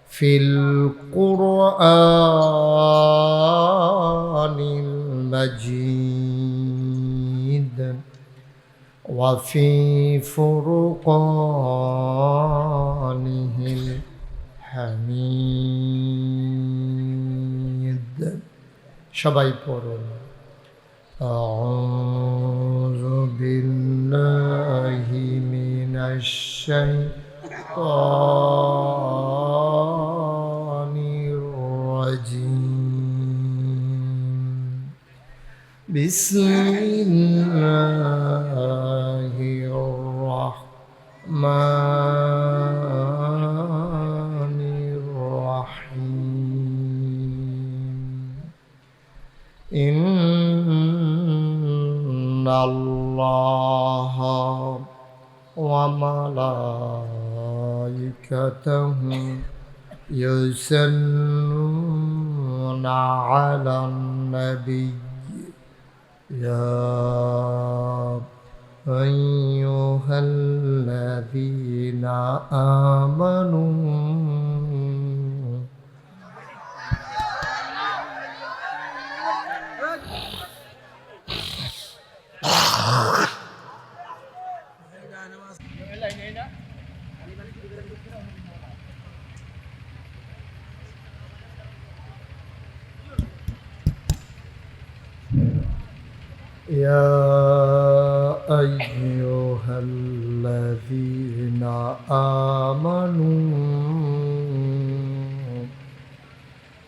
في القرآن المجيد وفي فرقانه الحميد সবাই পড়ুন أعوذ بالله من الشيطان الرجيم بسم الله الرحمن الرحيم إن الله وملائكته يصلون على النبي يا أيها الذين آمنوا يا أيها الذين آمنوا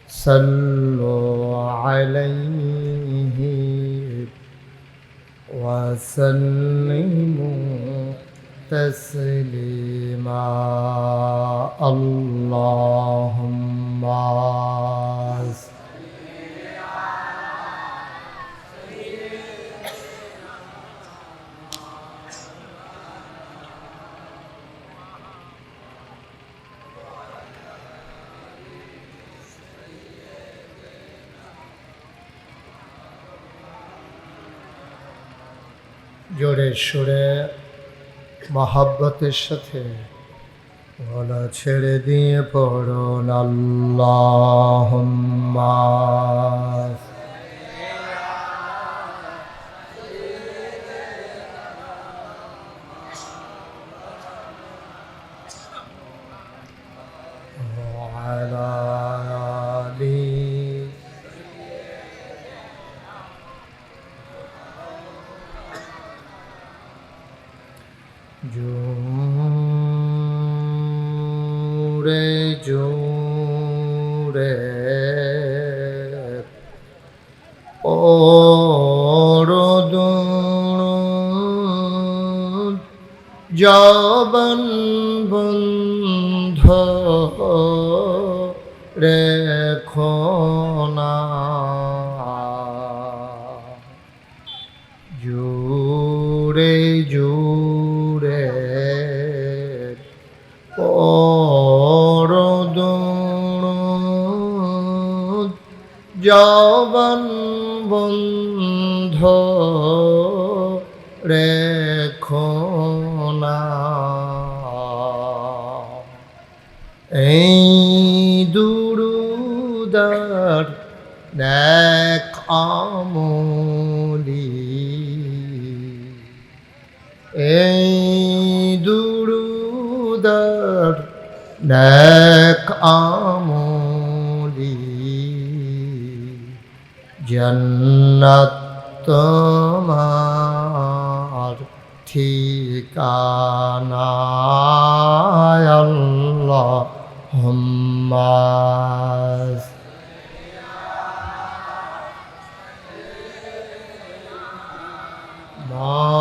صلوا عليه وسلموا تسليما اللهم জোরে সুরে মহাব্বতের সাথে গলা ছেড়ে দিয়ে পড়ুন আল্লাহুম্মা وعلى آله জোরে জোরে পড়ুন জবান বন্ধ রেখো না জোরে জোরে পড়ুন জবান বন্ধ রেখো না এই দুরুদার নেক আমলি এই দুরুদার নেক আমলি জান্নাত তোমার ঠিকানা আল্লাহুম্মা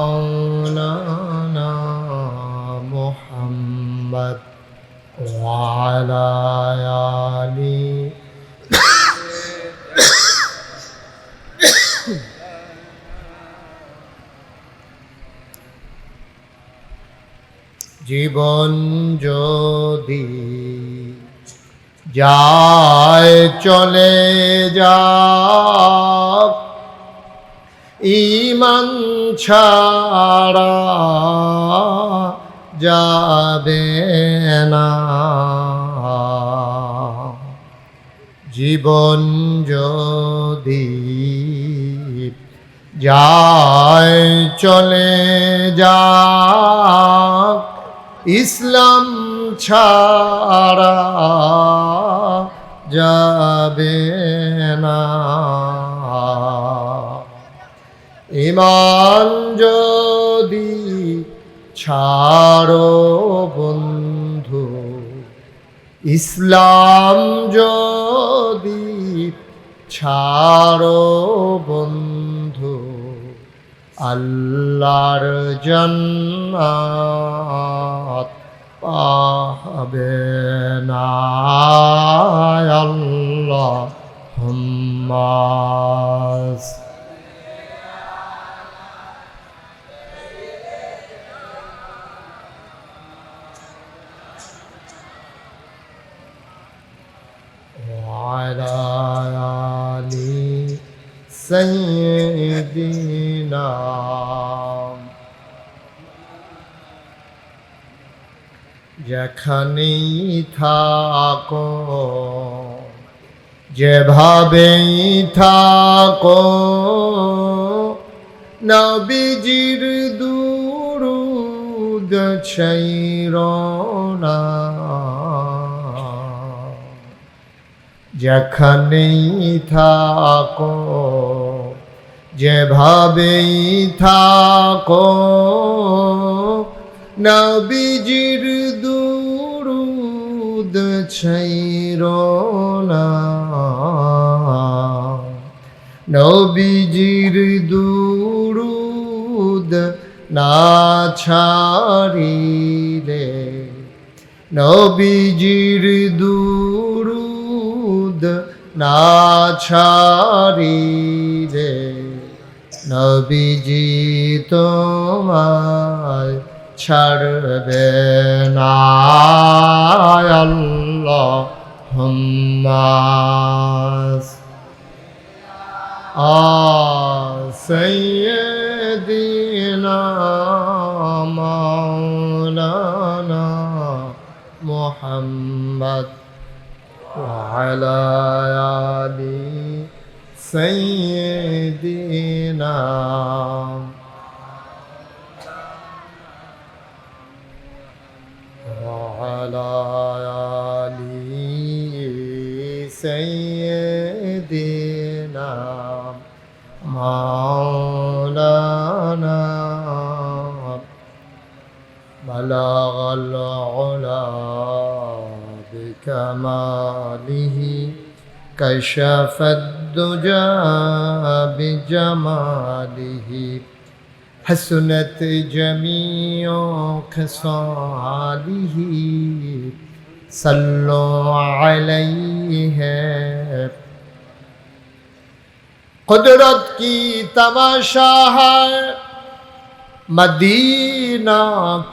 মাওলানা মুহাম্মদ ওয়া আলা আলি জীবন যদি যায় চলে যাক ঈমান ছাড়া যাবে না। জীবন যদি যায় চলে যাক, ইসলাম ছাড়া যাবে না। ঈমান যদি ছাড়ো বন্ধু, ইসলাম যদি ছাড়ো বন্ধু, আল্লাহর জান্নাত পাবে না। আল্লাহুম্মা وعلى آل سيدنا। যেখানেই থাকো, যেভাবেই থাকো, নবীজির দুরূদ ছাইরো না। যেখানেই থাকো, যেভাবেই থাকো, নবীজির দুরূদ ছাইরো না। নবীজির দুরূদ না ছাড়িলে, নবীজির দুরূদ না ছাড়িলে, নবীজি তোমায় ছাড়বে না। আল্লাহুম্মা সাইয়্যিদিনা মাওলানা মুহাম্মদ ওয়া আলা আলি সাইয়্যিদিনা। وعلى آل سيدنا مولانا بلغ العلا بكماله، كشف الدجى بجماله، حسنت جميع خصاله، صلوا عليه۔ قدرت کی تماشا ہے مدینہ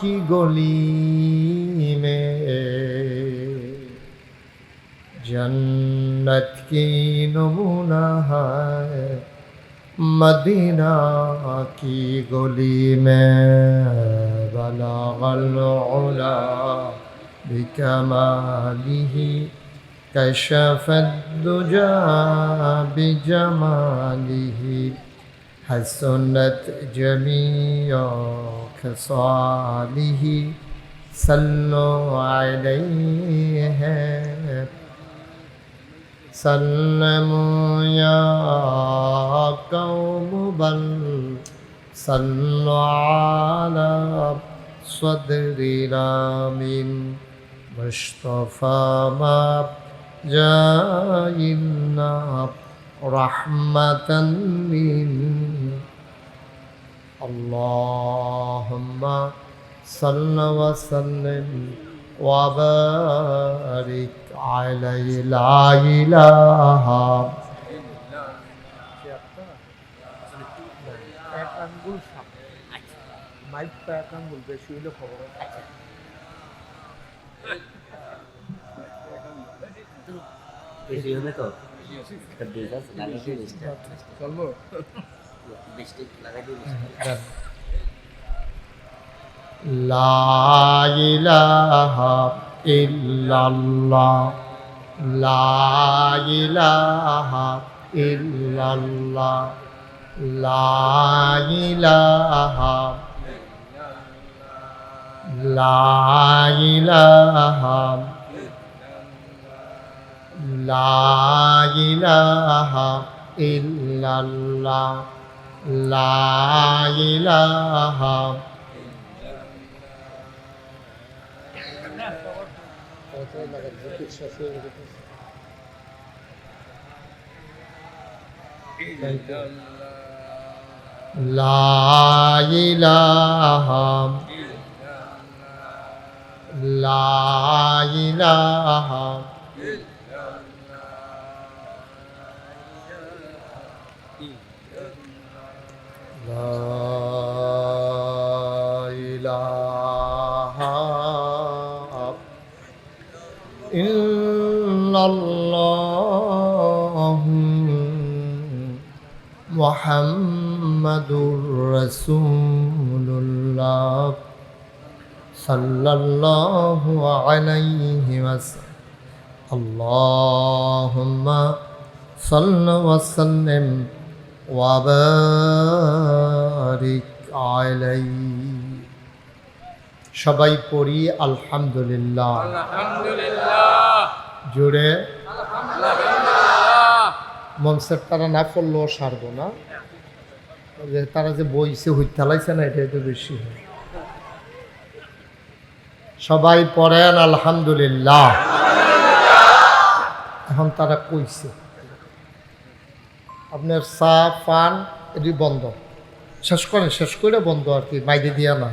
کی گلی میں، جنت کی نمونہ ہے مدینہ کی گلی میں، بلغ العلا بکمالہ، کشف الدجى بجمالہ، حسنت جميع خصالہ، صلوا علیہ۔ سلموا یا قوم بل صلوا علی صدر الامین، مصطفى ما جائنا رحمة من اللهم صل وسلم وبارك عليه لا إله বেশি হবে তো লা ইলাহা ইল্লাল্লাহ, লা ইলাহা ইল্লাল্লাহ, লা ইলাহা, লা ইলাহা, লা ইলাহা ইল্লাল্লাহ, লা ইলাহা। লা ইলাহা, লা ইলাহা, লা ইলাহা ইল্লাল্লাহ মুহাম্মাদুর রাসূলুল্লাহ সাল্লাল্লাহু আলাইহি ওয়াসাল্লাম। আল্লাহুম্মা সাল্লি ওয়া সাল্লিম ওয়া বারিক আলাইহি। সবাই পড়ি আলহামদুলিল্লাহ। জোরে মনসের তারা না পড়লেও সারবো না, যে তারা যে বইছে হুইতালাইছে না, এটাই তো বেশি হয়। সবাই পড়েন আলহামদুলিল্লাহ। এখন তারা কইছে আপনার চা পান এটি বন্ধ, শেষ করেন, শেষ করে বন্ধ আর কি, বাইরে দিয়া না।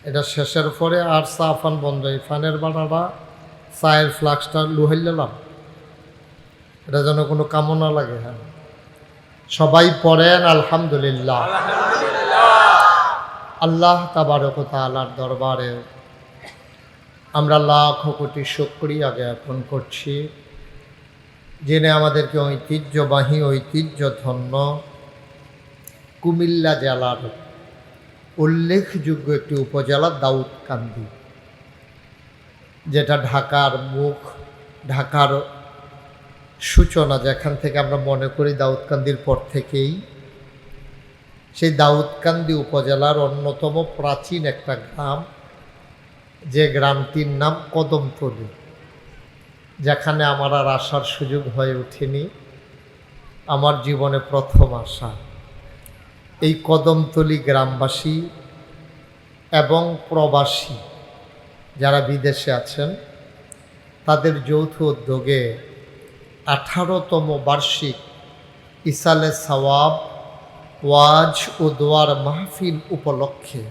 এটা শেষের পরে আর চা পান বন্ধ। এই ফানের বাড়াটা চায়ের ফ্লাক্সটা লুহাইলাম, এটা যেন কোনো কামনা লাগে। হ্যাঁ, সবাই পড়েন আলহামদুলিল্লাহ। আল্লাহ তাবারক ওয়া তাআলার দরবারে আমরা লাখ কোটি শুকরিয়া জ্ঞাপন করছি, যিনি আমাদেরকে ঐতিহ্যবাহী ঐতিহ্যধন্য কুমিল্লা জেলার উল্লেখযোগ্য একটি উপজেলা দাউদকান্দি, যেটা ঢাকার মুখ, ঢাকার সূচনা, যেখান থেকে আমরা মনে করি দাউদকান্দির পর থেকেই সেই দাউদকান্দি উপজেলার অন্যতম প্রাচীন একটা গ্রাম, যে গ্রামটির নাম কদমতলী, যেখানে আমার আর আসার সুযোগ হয়ে ওঠেনি। আমার জীবনে প্রথম আসা এই কদমতলী গ্রামবাসী এবং প্রবাসী যারা বিদেশে আছেন, তাদের যৌথ উদ্যোগে 18তম বার্ষিক ইসালে সওয়াব ওয়াজ ও দোয়ার মাহফিল উপলক্ষে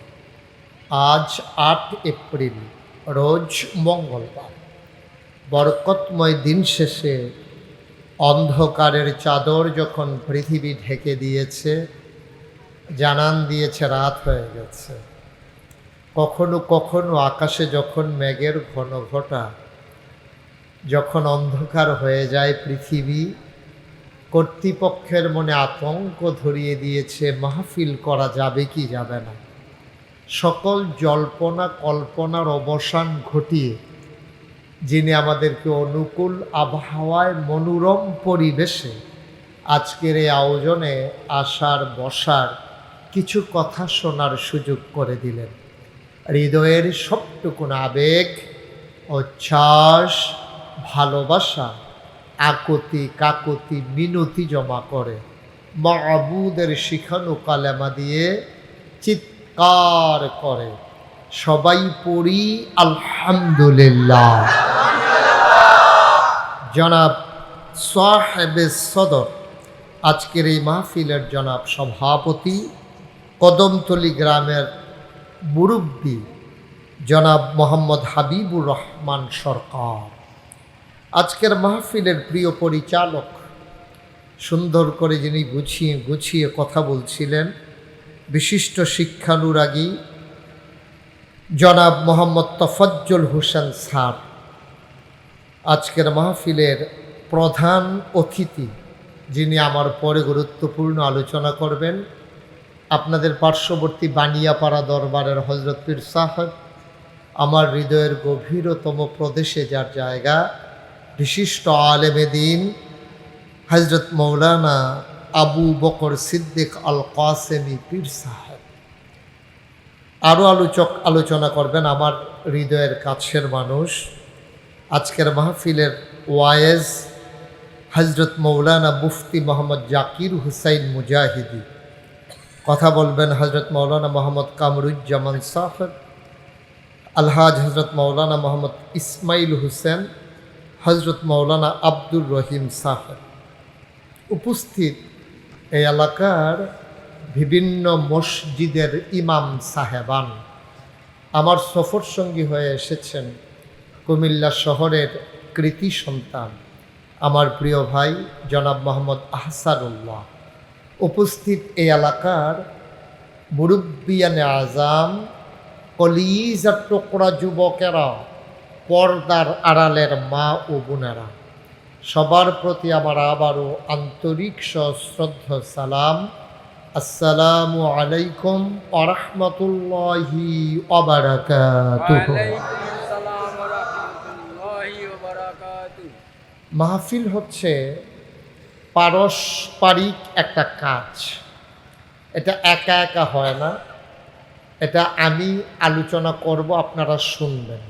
আজ 8 এপ্রিল রোজ মঙ্গলবার বরকতময় দিন শেষে অন্ধকারের চাদর যখন পৃথিবী ঢেকে দিয়েছে, জানান দিয়েছে রাত হয়ে গেছে। কখনো কখনো আকাশে যখন মেঘের ঘন ঘটা, যখন অন্ধকার হয়ে যায় পৃথিবী, কর্তৃপক্ষের মনে আতঙ্ক ধরিয়ে দিয়েছে মাহফিল করা যাবে কি যাবে না। সকল জল্পনা কল্পনার অবসান ঘটিয়ে যিনি আমাদেরকে অনুকূল আবহাওয়ায় মনোরম পরিবেশে আজকের এই আয়োজনে আসার বসার কিছু কথা শোনার সুযোগ করে দিলেন, হৃদয়ের সবটুকুন আবেগ, উচ্ছ্বাস, ভালোবাসা, আকুতি কাকুতি মিনতি জমা করে মাবুদের শিখানো কালেমা দিয়ে চিৎকার করে সবাই পড়ি আলহামদুলিল্লাহ। জনাব সাহেবে সদর, আজকের এই মাহফিলের জনাব সভাপতি, কদমতলী গ্রামের মুরব্বী জনাব মোহাম্মদ হাবিবুর রহমান সরকার, আজকের মাহফিলের প্রিয় পরিচালক, সুন্দর করে যিনি গুছিয়ে গুছিয়ে কথা বলছিলেন, বিশিষ্ট শিক্ষানুরাগী জনাব মোহাম্মদ তফজ্জল হোসেন স্যার, আজকের মাহফিলের প্রধান অতিথি যিনি আমার পরে গুরুত্বপূর্ণ আলোচনা করবেন, আপনাদের পার্শ্ববর্তী বানিয়াপাড়া দরবারের হজরত পীর সাহেব, আমার হৃদয়ের গভীরতম প্রদেশে যার জায়গা, বিশিষ্ট আলেমে দ্বীন হজরত মৌলানা আবু বকর সিদ্দিক আল কাসেমি পীর সাহেব। আরও আলোচনা করবেন আমার হৃদয়ের কাছের মানুষ, আজকের মাহফিলের ওয়ায়েজ হজরত মৌলানা মুফতি মোহাম্মদ জাকির হুসাইন মুজাহিদি। কথা বলবেন হজরত মৌলানা মোহাম্মদ কামরুজ্জামান সাহেব, আলহাজ হজরত মৌলানা মোহাম্মদ ইসমাইল হুসেন, হজরত মৌলানা আব্দুর রহিম সাহেব। উপস্থিত এই এলাকার বিভিন্ন মসজিদের ইমাম সাহেবান, আমার সফর সঙ্গী হয়ে এসেছেন কুমিল্লা শহরের কৃতি সন্তান আমার প্রিয় ভাই জনাব মোহাম্মদ আহসানুল্লাহ। উপস্থিত এই এলাকার মুরব্বিয়ানে আজাম, কলিজার টুকরা যুবকেরা, পর্দার আড়ালের মা ও বোনেরা, সবার প্রতি আমার আবারও আন্তরিক সশ্রদ্ধ সালাম। আসসালামু আলাইকুম ওয়া রাহমাতুল্লাহি ওয়া বারাকাতুহু। মাহফিল হচ্ছে পারস্পরিক একটা কাজ, এটা একা একা হয় না। এটা আমি আলোচনা করব, আপনারা শুনবেন।